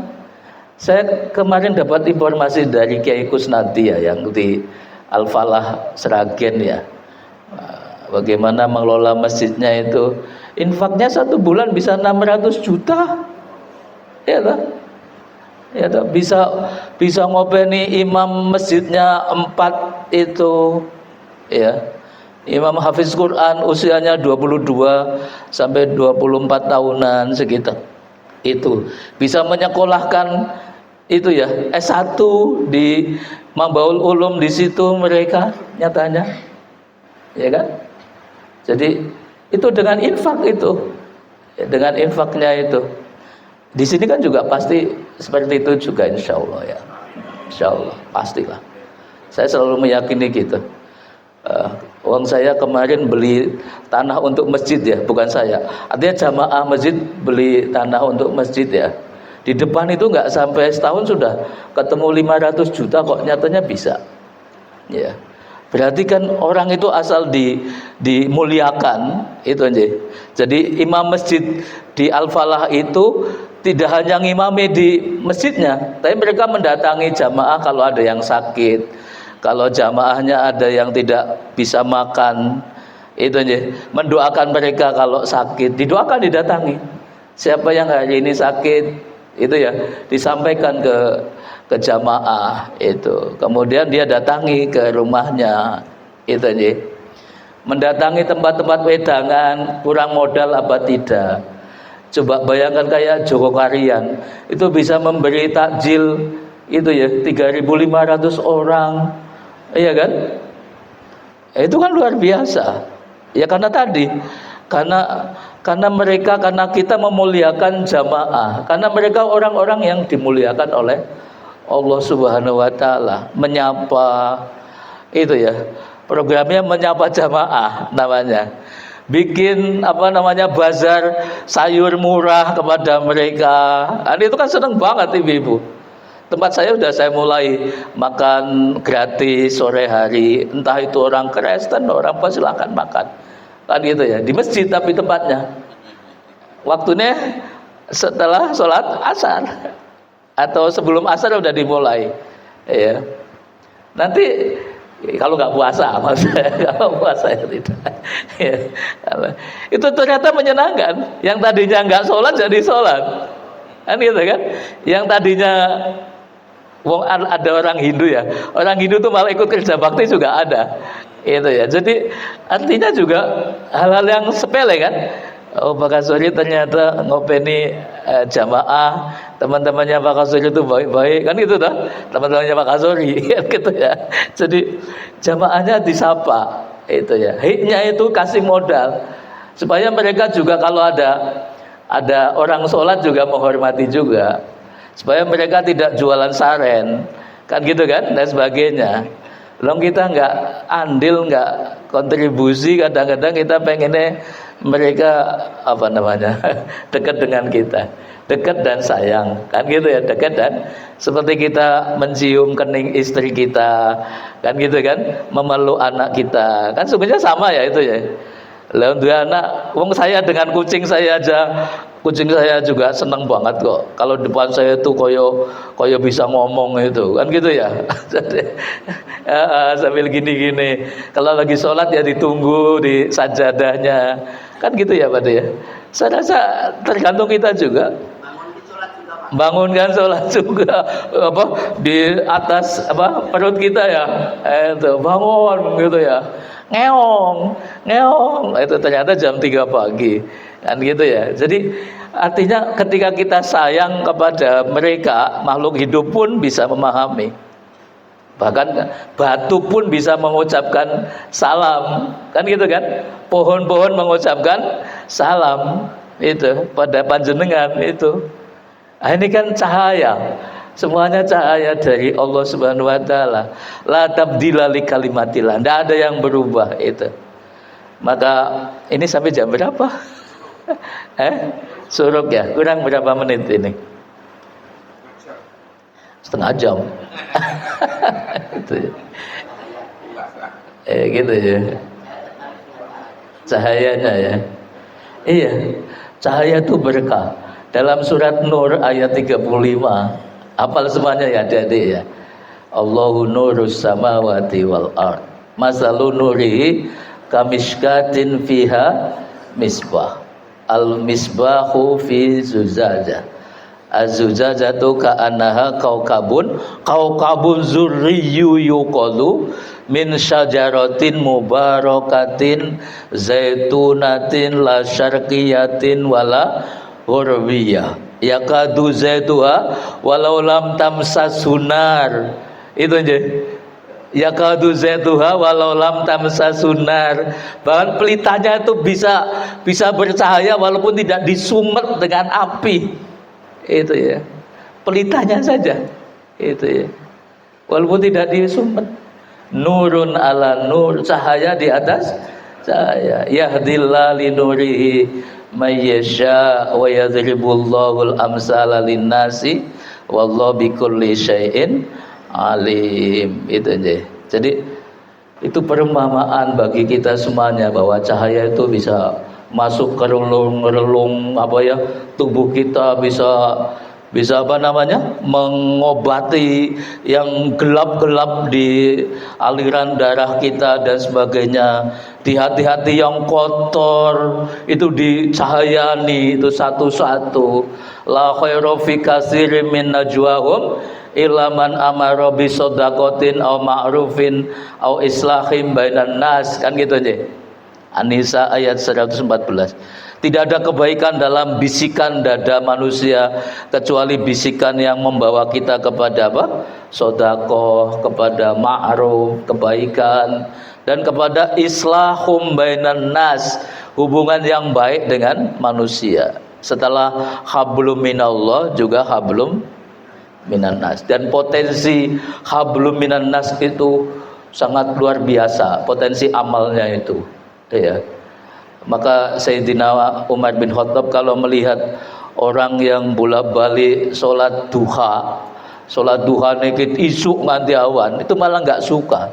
Saya kemarin dapat informasi dari Kiai Kusnadi ya, yang di Al-Falah Sragen ya, bagaimana mengelola masjidnya itu. Infaknya 1 bulan bisa 600 juta ya toh? Ya toh? Bisa ngopeni imam masjidnya 4 itu ya. Imam Hafiz Quran usianya 22 sampai 24 tahunan sekitar. Itu bisa menyekolahkan itu ya S1 di Mambaul Ulum, di situ mereka nyatanya. Ya kan? Jadi itu dengan infak itu. Ya, dengan infaknya itu. Di sini kan juga pasti seperti itu juga insyaallah ya. Insyaallah pastilah. Saya selalu meyakini gitu. Uang saya kemarin beli tanah untuk masjid ya, bukan saya. Artinya jamaah masjid beli tanah untuk masjid ya. Di depan itu nggak sampai setahun sudah ketemu 500 juta kok, nyatanya bisa. Ya. Berarti kan orang itu asal dimuliakan itu aja. Jadi imam masjid di Al-Falah itu tidak hanya ngimami di masjidnya, tapi mereka mendatangi jamaah kalau ada yang sakit. Kalau jamaahnya ada yang tidak bisa makan, itu aja. Mendoakan mereka kalau sakit, didoakan, didatangi. Siapa yang hari ini sakit, itu ya disampaikan ke jamaah itu. Kemudian dia datangi ke rumahnya, itu aja. Mendatangi tempat-tempat wedangan, kurang modal apa tidak. Coba bayangkan kayak Joko Karian, itu bisa memberi takjil itu ya 3.500 orang. Iya kan? Itu kan luar biasa. Ya karena tadi, karena mereka, karena kita memuliakan jamaah, karena mereka orang-orang yang dimuliakan oleh Allah Subhanahu wa taala, menyapa itu ya. Programnya menyapa jamaah namanya. Bikin apa namanya bazar sayur murah kepada mereka. Itu kan seneng banget ibu-ibu. Tempat saya sudah saya mulai makan gratis sore hari, entah itu orang Kristen, orang apa silakan makan. Kan gitu ya, di masjid tapi tempatnya. Waktunya setelah sholat asar atau sebelum asar udah dimulai. Ya. Nanti kalau nggak puasa, maksudnya kalau puasa ya tidak. Ya. Itu ternyata menyenangkan. Yang tadinya nggak sholat jadi sholat. Kan gitu kan? Yang tadinya ada orang Hindu ya, orang Hindu tuh malah ikut kerja bakti juga ada, itu ya. Jadi artinya juga hal-hal yang sepele kan. Oh Pak Kasuri ternyata ngopeni jamaah, teman-temannya Pak Kasuri itu baik-baik kan gitu dah, teman-temannya Pak Kasuri kan gitu ya. Jadi jamaahnya disapa, itu ya. Hiknya itu kasih modal supaya mereka juga kalau ada orang sholat juga menghormati juga. Supaya mereka tidak jualan saren, kan gitu kan, dan sebagainya. Long kita nggak andil, nggak kontribusi, kadang-kadang kita pengennya mereka apa namanya dekat dengan kita, dekat dan sayang, kan gitu ya, dekat dan seperti kita mencium kening istri kita, kan gitu kan, memeluk anak kita, kan sebenarnya sama ya itu ya. Lalu dua anak, wong saya dengan kucing saya aja Kucing saya juga seneng banget kok. Kalau depan saya tuh koyo bisa ngomong itu, kan gitu ya. Jadi, sambil gini-gini. Kalau lagi sholat ya ditunggu di sajadahnya, kan gitu ya Pak ya. Saya rasa tergantung kita juga. Bangunkan sholat juga apa di atas apa perut kita ya, itu bangun gitu ya, ngeong ngeong, itu ternyata jam 3 pagi kan gitu ya. Jadi artinya ketika kita sayang kepada mereka, makhluk hidup pun bisa memahami, bahkan batu pun bisa mengucapkan salam, kan gitu kan, pohon-pohon mengucapkan salam itu pada panjenengan itu. Nah, ini kan cahaya, semuanya cahaya dari Allah Subhanahu wa taala. La tabdila li kalimatillah, tidak ada yang berubah itu. Maka ini sampai jam berapa? Suruk ya, kurang berapa menit ini? Setengah jam. Gitu ya. Gitu ya. Cahayanya ya. Iya, cahaya itu berkah. Dalam surat Nur ayat 35, hafal semuanya ya adik-adik ya. Allahu nurus samawati wal ard. Masalu nurihi kamishkatin fiha misbah. Al misbahu fi zujajah. Az-zujajatu ka'annaha kaukabun zurriyyu yuqalu min syajaratin mubarakatin zaitunatin la syarqiyatin wala ghurwiyah yakadu zaituha walau lam tamsas sunar. Itu aja, yakadu zaituha walau lam tamsas sunar. Bahkan pelitanya itu bisa bercahaya walaupun tidak disumet dengan api. Itu ya, pelitanya saja itu ya, walaupun tidak disumet. Nurun ala nur, cahaya di atas cahaya. Yahdillah li nurihi mayyasha wa yadribullahul amsala linnasi wallahu bikulli syai'in alim. Itu aja. Jadi itu perumpamaan bagi kita semuanya bahwa cahaya itu bisa masuk ke relung apa ya tubuh kita, bisa apa namanya mengobati yang gelap-gelap di aliran darah kita dan sebagainya. Di hati-hati yang kotor itu dicahayani itu satu-satu. La khairu fi katsirin min najwahum illa man amara bi shadaqatin aw ma'rufin aw islahim bainan nas, kan gitu aja. An-Nisa ayat 114. Tidak ada kebaikan dalam bisikan dada manusia kecuali bisikan yang membawa kita kepada apa? Sedekah, kepada ma'ruf, kebaikan, dan kepada islahum bainan nas, hubungan yang baik dengan manusia. Setelah hablum minallah juga hablum minan nas. Dan potensi hablum minan nas itu sangat luar biasa, potensi amalnya itu. Ya. Maka Sayyidina Umar bin Khattab kalau melihat orang yang bolak-balik sholat duha nekit isuk nganti awan, itu malah nggak suka.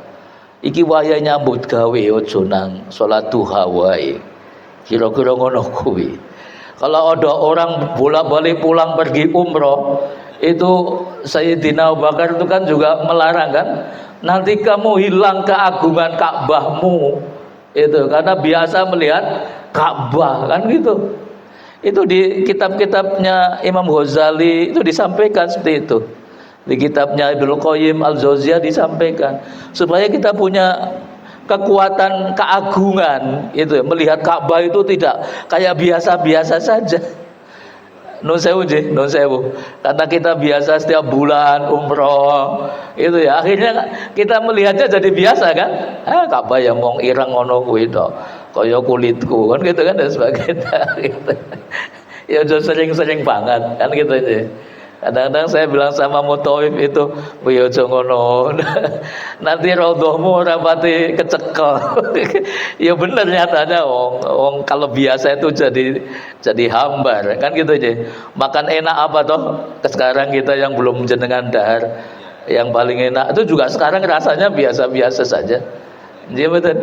Iki wayahe nyambut gawe ojo nang sholat duha wae. Kira-kira ngono kuwi. Kalau ada orang bolak-balik pulang pergi umroh, itu Sayyidina Abu Bakar itu kan juga melarang kan, nanti kamu hilang keagungan Ka'bahmu. Itu karena biasa melihat Ka'bah kan gitu. Itu di kitab-kitabnya Imam Ghazali itu disampaikan seperti itu. Di kitabnya Ibnu Qayyim Al-Jauziyah disampaikan supaya kita punya kekuatan keagungan itu, melihat Ka'bah itu tidak kayak biasa-biasa saja. Nun sewu, karena kita biasa setiap bulan umroh itu ya, akhirnya kita melihatnya jadi biasa kan. Ka'bah yang mong ireng ngono kuwi to, kaya kulitku kan gitu kan dan sebagainya gitu. Ya udah sering-sering banget kan gitu aja. Kadang-kadang saya bilang sama Mutawif itu, "Yo aja ngono. Nanti raudhahmu ora pati kecekel." Ya bener nyatanya wong kalau biasa itu jadi hambar, kan gitu aja. Makan enak apa toh? Sekarang kita yang belum jenengan dahar, yang paling enak itu juga sekarang rasanya biasa-biasa saja. Iya betul.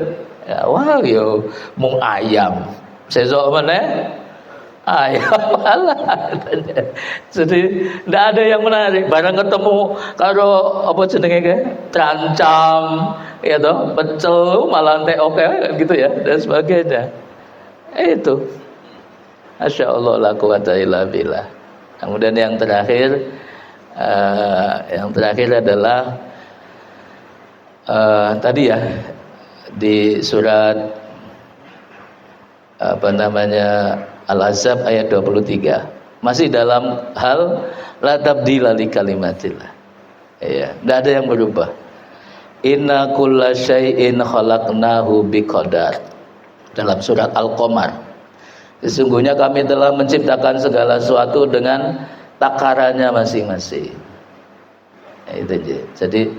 Ya, wah yo mung ayam. Sesuk meneh Ya malah. Jadi ndak ada yang menarik. Barang ketemu karo apa jenenge ke? Terancam, ya toh, pecel malah entek oke gitu ya dan sebagainya. Itu. Masya Allah la quwata illa billah. Kemudian yang terakhir adalah tadi ya di surat apa namanya Al-Ahzab ayat 23 masih dalam hal la tabdila li kalimatillah. Ya, enggak ada yang berubah. Inna kulla syai'in khalaqnahu biqadar. Dalam surat Al-Qamar. Sesungguhnya kami telah menciptakan segala sesuatu dengan takarannya masing-masing. Itu aja. Jadi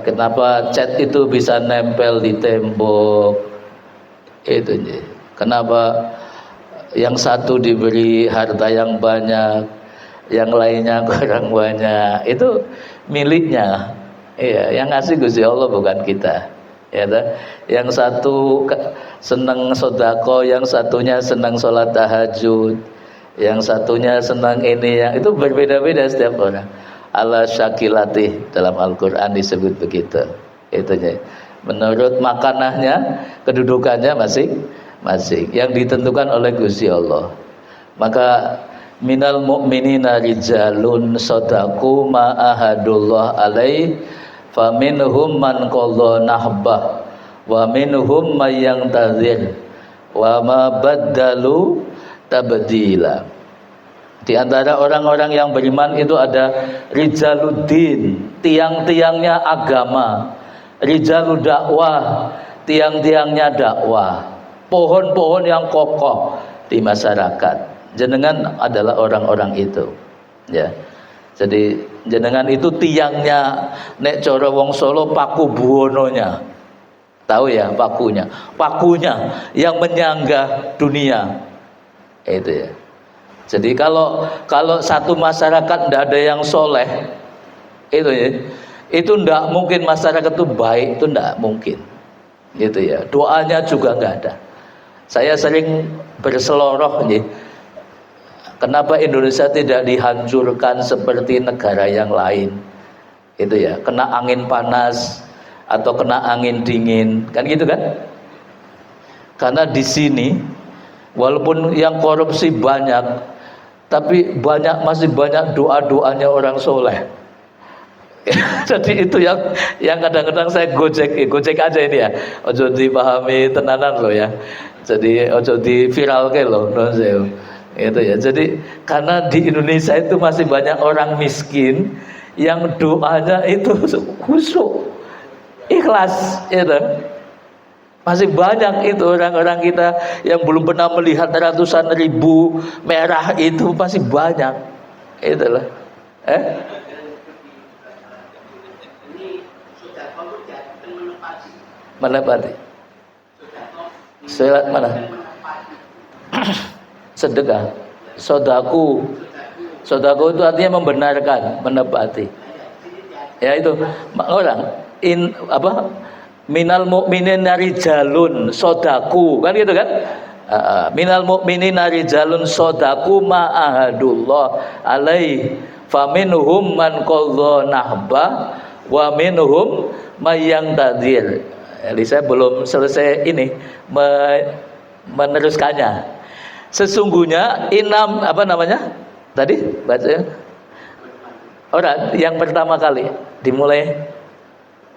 kenapa cat itu bisa nempel di tembok? Itu aja. Kenapa yang satu diberi harta yang banyak, yang lainnya kurang banyak? Itu miliknya. Iya, yang ngasih Gusti Allah bukan kita. Ya, yang satu senang sodako, yang satunya senang sholat tahajud, yang satunya senang ini, yang itu berbeda-beda setiap orang. Ala syakilati dalam Al-Quran disebut begitu. Itu aja. Menurut makanannya, kedudukannya masing-masing yang ditentukan oleh Gusti Allah. Maka minal mu'minina rijalun sadaku ma ahadullah alaih faminhum man qadha nahbah wa minhum may yantazir wa ma baddalu tabdila. Di antara orang-orang yang beriman itu ada rijaluddin, tiang-tiangnya agama, rijalud dakwah, tiang-tiangnya dakwah, pohon-pohon yang kokoh di masyarakat. Jenengan adalah orang-orang itu, ya. Jadi jenengan itu tiangnya, nek cara wong Solo paku buwononya. Tahu ya pakunya yang menyanggah dunia. Itu ya. Jadi kalau satu masyarakat tidak ada yang soleh, itu ya, itu tidak mungkin masyarakat itu baik, itu tidak mungkin. Gitu ya. Doanya juga nggak ada. Saya sering berseloroh nih. Kenapa Indonesia tidak dihancurkan seperti negara yang lain? Itu ya, kena angin panas atau kena angin dingin, kan gitu kan? Karena di sini walaupun yang korupsi banyak, tapi masih banyak doa-doanya orang soleh. Jadi itu yang kadang-kadang saya gojek aja ini ya. Ojo dipahami tenanan loh ya. Jadi ojo diviralke loh, itu ya. Jadi karena di Indonesia itu masih banyak orang miskin yang doanya itu khusyuk, ikhlas, itu masih banyak itu orang-orang kita yang belum pernah melihat ratusan ribu merah itu masih banyak, itulah. Menepati. Surat mana? Sedekah, sodaku itu artinya membenarkan, menepati. Ya itu orang minal mu'minin rijalun sodaku, kan gitu kan? Minal mu'minin rijalun sodaku ma'ahadullah alaih faminhum man qadha nahbah wa minhum mayang tadir. Jadi saya belum selesai ini meneruskannya. Sesungguhnya tadi baca orang yang pertama kali dimulai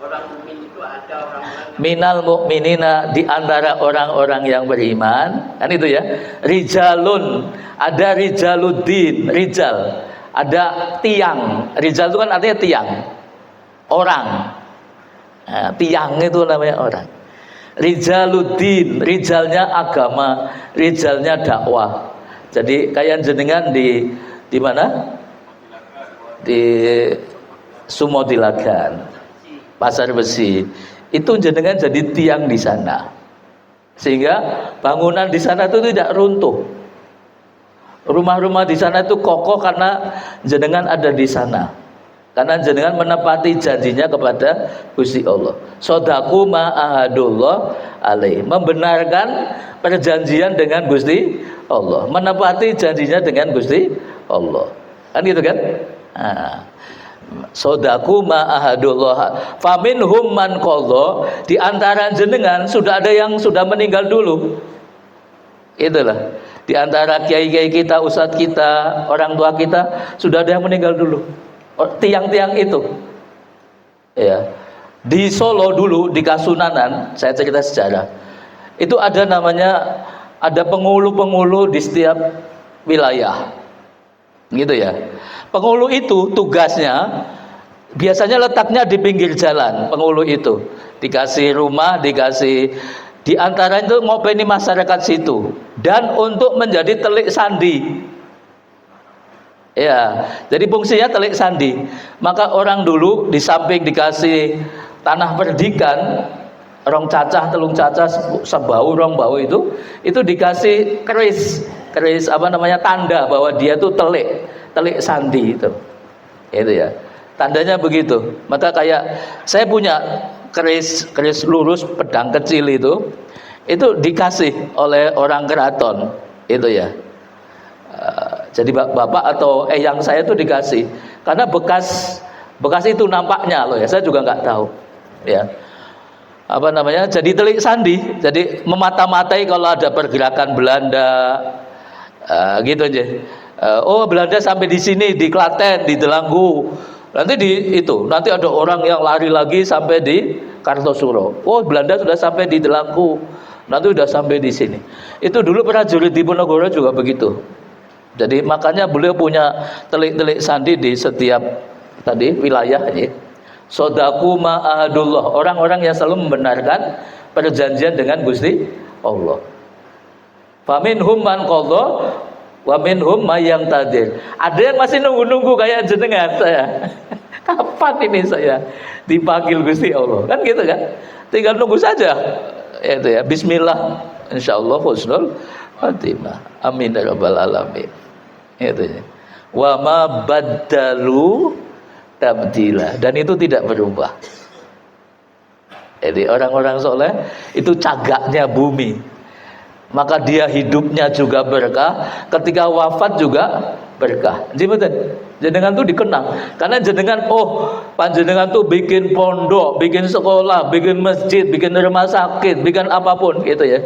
orang mukmin itu ada orang minal mu'minina, di antara orang-orang yang beriman, kan itu ya. Rijalun, ada rijaluddin, rijal, ada tiang. Rijal itu kan artinya tiang, orang. Nah, tiang itu namanya orang. Rijaluddin, rijalnya agama, rijalnya dakwah. Jadi kayak jenengan di mana? Di Sumodilagan, Pasar Besi. Itu jenengan jadi tiang di sana. Sehingga bangunan di sana itu tidak runtuh. Rumah-rumah di sana itu kokoh karena jenengan ada di sana. Karena jenengan menepati janjinya kepada Gusti Allah. Sodaku ma'ahadullah alaih, membenarkan perjanjian dengan Gusti Allah, menepati janjinya dengan Gusti Allah. Kan gitu kan? Nah, sodaku ma'ahadullah faminhum man qadha, di antara jenengan sudah ada yang sudah meninggal dulu. Itulah, di antara kiai-kiai kita, ustadz kita, orang tua kita sudah ada yang meninggal dulu. Tiang-tiang itu. Ya. Di Solo dulu, di Kasunanan, saya cerita sejarah. Itu ada namanya, ada penghulu-penghulu di setiap wilayah. Gitu ya. Penghulu itu tugasnya biasanya letaknya di pinggir jalan. Penghulu itu dikasih rumah, dikasih, di antara itu ngopeni masyarakat situ, dan untuk menjadi telik sandi. Ya, jadi fungsinya telik sandi. Maka orang dulu di samping dikasih tanah perdikan, rong cacah, telung cacah, sebau, rong bau itu dikasih keris apa namanya, tanda bahwa dia tuh telik sandi itu ya, tandanya begitu. Maka kayak saya punya keris lurus pedang kecil itu dikasih oleh orang keraton itu ya. Jadi bapak atau eyang saya tuh dikasih karena bekas itu nampaknya loh ya, saya juga nggak tahu ya, apa namanya, jadi telik sandi, jadi memata-matai kalau ada pergerakan Belanda. Gitu aja. Oh, Belanda sampai di sini, di Klaten, di Delanggu. Nanti ada orang yang lari lagi sampai di Kartosuro. Oh, Belanda sudah sampai di Delanggu. Nanti sudah sampai di sini. Itu dulu prajurit Diponegoro juga begitu. Jadi makanya beliau punya telik-telik sandi di setiap tadi wilayah ya. Sodaku ma'ahadullah, orang-orang yang selalu membenarkan perjanjian dengan Gusti Allah. Faminhum man qadha wa minhum may yaqtadir. Ada yang masih nunggu-nunggu kayak jenengan saya. Kapan ini saya dipanggil Gusti Allah? Kan gitu kan? Tinggal nunggu saja. Itu ya. Bismillah, insyaallah husnul khatimah. Amin ya rabbal alamin. Itu ya. Wa ma baddalu tabdila, dan itu tidak berubah. Jadi orang-orang soleh itu cagaknya bumi. Maka dia hidupnya juga berkah, ketika wafat juga berkah. Jadi jenengan tuh dikenang karena jenengan, oh panjenengan tuh bikin pondok, bikin sekolah, bikin masjid, bikin rumah sakit, bikin apapun gitu ya.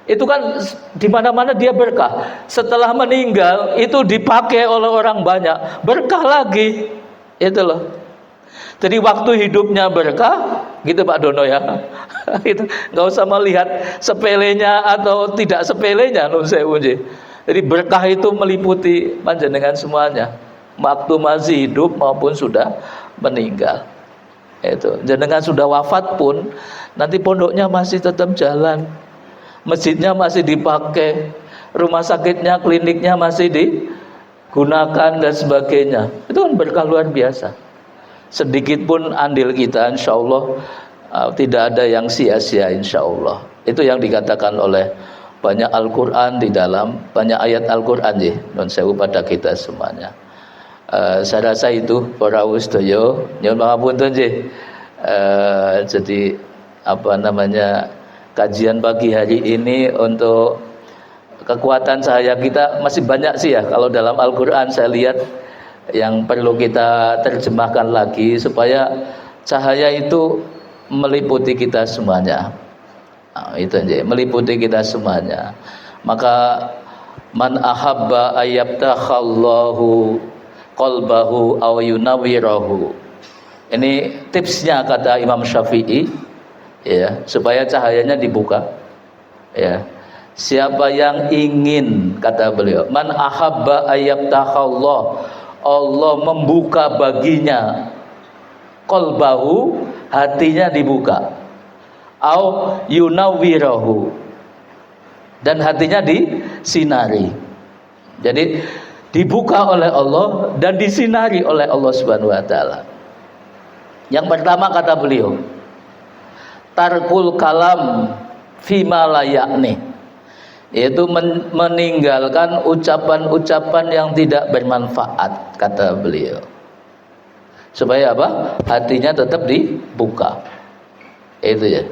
Itu kan di mana-mana dia berkah. Setelah meninggal itu dipakai oleh orang banyak, berkah lagi. Itu loh. Jadi waktu hidupnya berkah, gitu Pak Dono ya. Itu nggak usah melihat sepelenya atau tidak sepelenya, nun sewu. Jadi berkah itu meliputi panjenengan semuanya, waktu masih hidup maupun sudah meninggal. Itu jenengan sudah wafat pun nanti pondoknya masih tetap jalan, masjidnya masih dipakai, rumah sakitnya, kliniknya masih digunakan dan sebagainya. Itu kan berkah luar biasa. Sedikit pun andil kita insya Allah tidak ada yang sia-sia insya Allah. Itu yang dikatakan oleh banyak Al-Quran, di dalam banyak ayat Al-Quran non sewu pada kita semuanya. Saya rasa itu para ustayo nyuwun pangapunten jadi apa namanya, kajian pagi hari ini untuk kekuatan cahaya kita masih banyak sih ya. Kalau dalam Al-Quran saya lihat yang perlu kita terjemahkan lagi supaya cahaya itu meliputi kita semuanya. Itu aja, meliputi kita semuanya. Maka man ahabba ayyabtakhallahu qalbahu aw yunawwirahu. Ini tipsnya kata Imam Syafi'i ya, supaya cahayanya dibuka ya. Siapa yang ingin, kata beliau, man ahabba ayyabtakhallahu, Allah membuka baginya qalbahu, hatinya dibuka, au yunawwirahu, dan hatinya disinari. Jadi dibuka oleh Allah dan disinari oleh Allah Subhanahu wa taala. Yang pertama kata beliau, tarkul kalam fima la ya'ni, yaitu meninggalkan ucapan-ucapan yang tidak bermanfaat, kata beliau. Supaya apa? Hatinya tetap dibuka. Itu ya.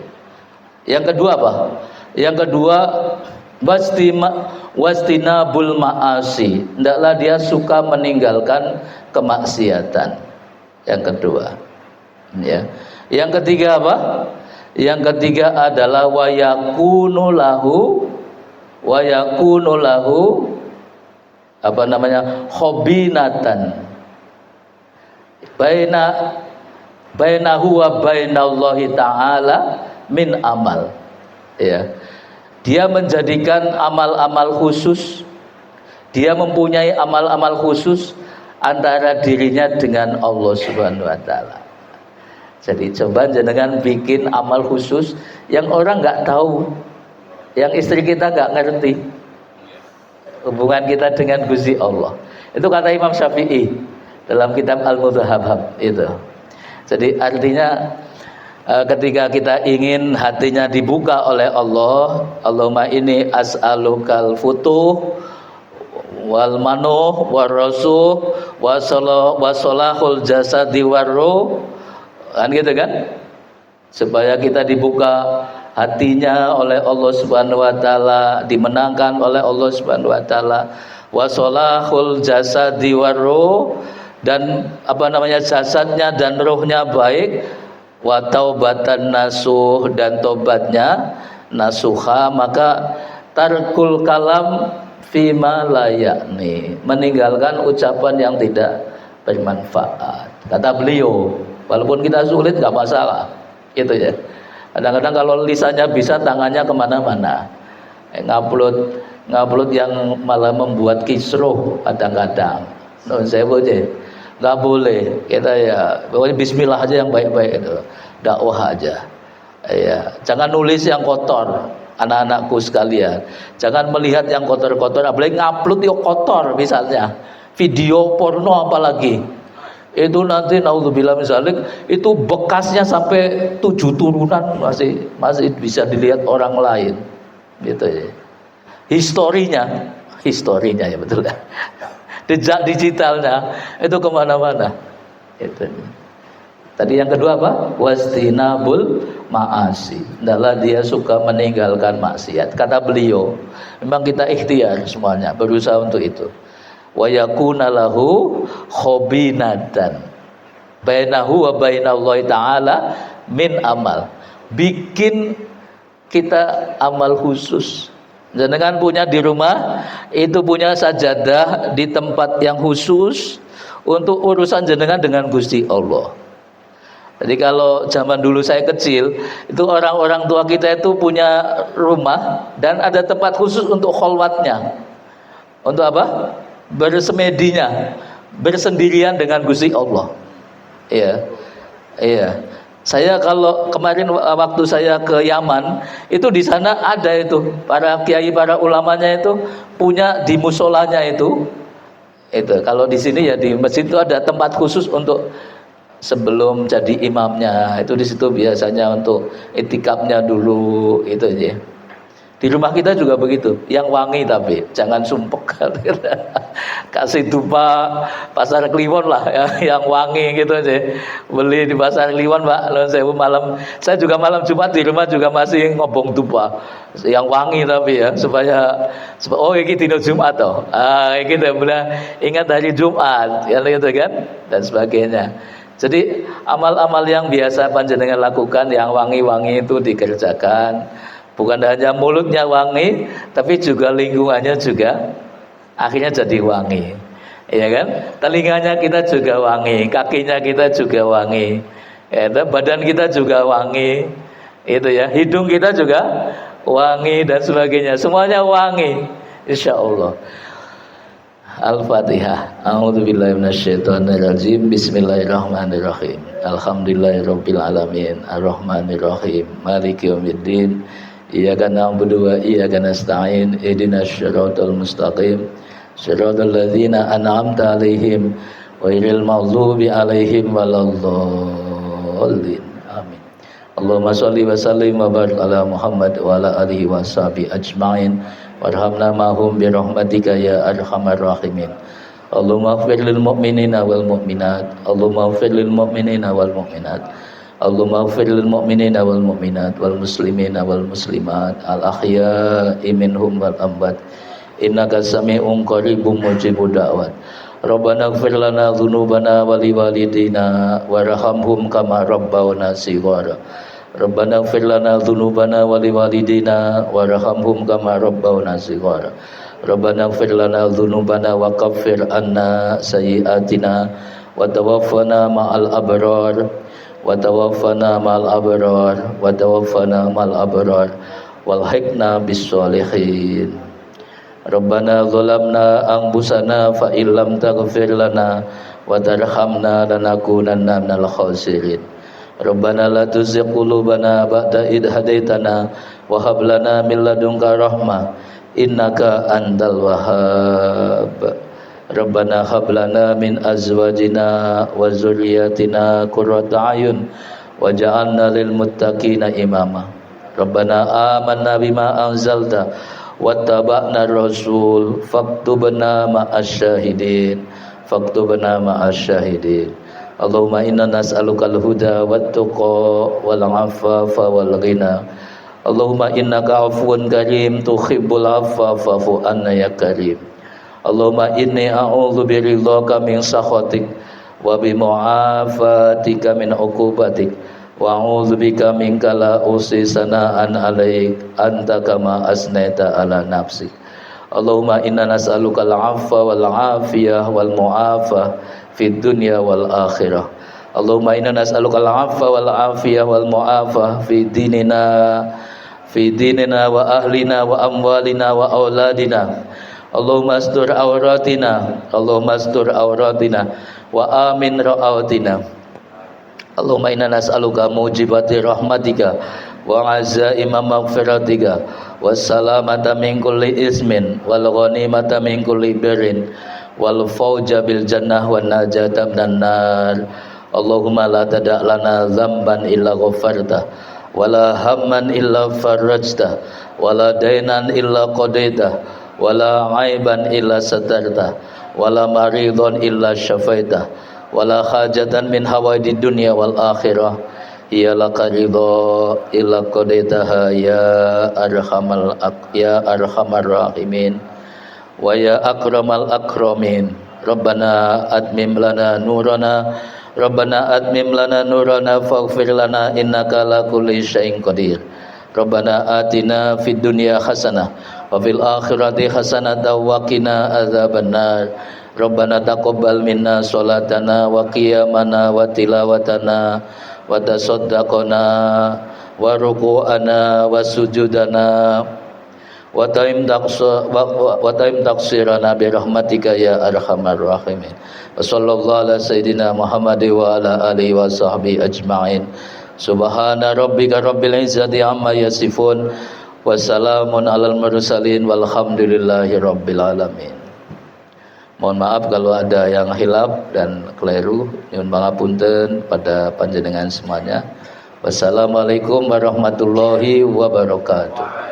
Yang kedua apa? Yang kedua, wastinabul ma'asi, hendaklah dia suka meninggalkan kemaksiatan. Yang kedua, ya. Yang ketiga apa? Yang ketiga adalah wa yakunu lahu apa namanya? Khobinatan bainahu wa bainallahi ta'ala min amal. Ya. Dia menjadikan amal-amal khusus, dia mempunyai amal-amal khusus antara dirinya dengan Allah Subhanahu wa taala. Jadi coba jenengan bikin amal khusus yang orang nggak tahu, yang istri kita nggak ngerti hubungan kita dengan Gusti Allah. Itu kata Imam Syafi'i dalam kitab Al-Mudhahabhab itu. Jadi artinya ketika kita ingin hatinya dibuka oleh Allah, Allahumma inni as'alukal futuh wal manuh war rasuh wa salahul jasadi war ruh, kan gitu kan, supaya kita dibuka hatinya oleh Allah Subhanahu wa taala, dimenangkan oleh Allah Subhanahu wa taala, wa salahul jasadi war ruh, dan apa namanya, jasadnya dan rohnya baik, wa taubatan nasuh, dan tobatnya nasuha, maka tarkul kalam fima la yakni, meninggalkan ucapan yang tidak bermanfaat. Kata beliau, walaupun kita sulit nggak masalah, gitu ya. Kadang-kadang kalau lisannya bisa, tangannya kemana-mana. Ngupload yang malah membuat kisruh kadang-kadang. Non saya boleh, nggak boleh. Kita ya, pokoknya Bismillah aja yang baik-baik itu, dakwah aja. Ya, jangan nulis yang kotor. Anak-anakku sekalian, jangan melihat yang kotor-kotor, apalagi ngupload yang kotor, misalnya video porno apalagi. Itu nanti naudzubillah misalnya, itu bekasnya sampai 7 turunan masih bisa dilihat orang lain, gitu ya. Historinya ya, betul kan? Jejak digitalnya itu kemana-mana. Itu. Tadi yang kedua apa? Wastinabul ma'asi, adalah dia suka meninggalkan maksiat. Kata beliau, memang kita ikhtiar semuanya, berusaha untuk itu. Wa yakuna lahu khobinatan bainahu wa bainallahi ta'ala min amal. Bikin kita amal khusus. Jenengan punya di rumah, itu punya sajadah di tempat yang khusus untuk urusan jenengan dengan Gusti Allah. Jadi kalau zaman dulu saya kecil, itu orang-orang tua kita itu punya rumah dan ada tempat khusus untuk kholwatnya. Untuk apa? Bersemedinya, bersendirian dengan Gusti Allah. Iya. Iya. Saya kalau kemarin waktu saya ke Yaman, itu di sana ada itu para kiai, para ulamanya itu punya di musolanya itu. Itu kalau di sini ya di masjid itu ada tempat khusus untuk sebelum jadi imamnya, itu di situ biasanya untuk itikafnya dulu itu aja. Di rumah kita juga begitu, yang wangi tapi jangan sumpek. Kasih dupa pasar Kliwon lah yang wangi gitu aja. Beli di pasar Kliwon, Pak. Lalu saya malam, saya juga malam Jumat di rumah juga masih ngobong dupa yang wangi tapi ya, supaya oh ini dino Jumat toh. Gitu benar, ingat hari Jumat ya gitu kan, dan sebagainya. Jadi amal-amal yang biasa panjenengan lakukan yang wangi-wangi itu dikerjakan. Bukan hanya mulutnya wangi, tapi juga lingkungannya juga akhirnya jadi wangi. Ya kan? Telinganya kita juga wangi, kakinya kita juga wangi. Ya, badan kita juga wangi. Itu ya, hidung kita juga wangi dan sebagainya. Semuanya wangi, insyaallah. Al-Fatihah. A'udzubillahi minasyaitonirrajim. Bismillahirrahmanirrahim. Alhamdulillahirabbil alamin. Arrahmanirrahim. Maliki yaumiddin. Iyyaka na'budu wa iyyaka nasta'in. Ihdinas siratal mustaqim. Shiratal ladzina an'amta 'alaihim ghairil maghdubi 'alaihim waladdallin. Amin. Allahumma shalli wa sallim wa barik ala Muhammad wa ala alihi wa sahbihi ajmain. Warhamna mahum bi rahmatika ya arhamar rahimin. Allahumma ighfir lil mu'minina wal mu'minat. Allahumma ighfir lil mu'minina wal mu'minat Allahumma ighfir lil mu'minina wal mu'minat wal muslimina wal muslimat al ahya'i minhum wal amwat innaka sami'un qaribun mujibud da'wat. Rabbana ighfir lana dzunubana wa liwalidina warhamhum kama rabbawna shighara. Rabbana ighfir lana dzunubana wa liwalidina warhamhum kama rabbawna shighara. Rabbana ighfir lana dzunubana wa kaffir anna sayyi'atina wa tawaffana ma'al abrar wa tawaffana ma'al abrar wa tawaffana ma'al abrar walhiqna bis sholihin. Rabbana zalamna anfusana fa illam taghfir lana wa tarhamna lanakunanna minal khasirin. Rabbana la tuzigh qulubana ba'da idh hadaitana wa hab lana min ladunka rahmah innaka antal wahhab. Rabbana hab lana min azwajina wa dzurriyyatina qurrata a'yun waj'alna lil muttaqina imama. Rabbana amanna bima anzalta wattaba'na rasul faktubna ma'asyahidin Allahumma inna nas'alukal huda wat-tuqa wal 'afafa wal ghina. Allahumma innaka 'afuwun karim tuhibbul 'afwa fa'fu anna ya karim. Allahumma inni a'udzu biridhaka min sakhatik wa bi mu'afatika min 'uqubatik wa a'udzu bika minka la usi sana'an 'alaik anta kama asnaita 'ala nafsi. Allahumma inna nas'aluka al-'afwa wal 'afiyah wal mu'afah fid dunya wal akhirah. Allahumma inna nas'aluka al-'afwa wal 'afiyah wal mu'afah fi dinina wa ahlina wa amwalina wa auladina. Allahumma astur auratina wa amin ra'atina. Allahumma inna nas'aluka mujibati rahmatika wa azaima maghfiratika wassalamata min kulli ismin wal ghanimata min kulli birrin wal fawja bil jannah wan najata minan nar. Allahumma la tada' lana dzamban illa ghafarta wala hamman illa farajta wala dainan illa qadaita wala aiban illa satarta wala maridon illa syafaita wala hajatan min hawaidid dunya wal akhirah ya laka ridha illa qadaitaha ya arhamar rahimin wa ya akramal akramin. Rabbana atmim lana nurana faghfir lana innaka ala kulli syai'in qadir. Rabbana atina fid dunya hasanah wa fil akhirati hasanah wa qina adzabannar. Rabbana taqabbal minna sholatana wa qiyamana wa tilawatana wa tasaddaqana wa ruku'ana wa sujudana wa taim taqsirana bi rahmatika ya arhamar rahimin. Wa sallallahu ala sayidina Muhammad wa ala alihi wa sahbihi ajma'in. Subhana rabbika rabbil izzati amma yasifun wa salamun alal mursalin walhamdulillahi rabbil alamin. Mohon maaf kalau ada yang hilaf dan keliru, nyuwun pangapunten pada panjenengan semuanya. Wassalamualaikum warahmatullahi wabarakatuh.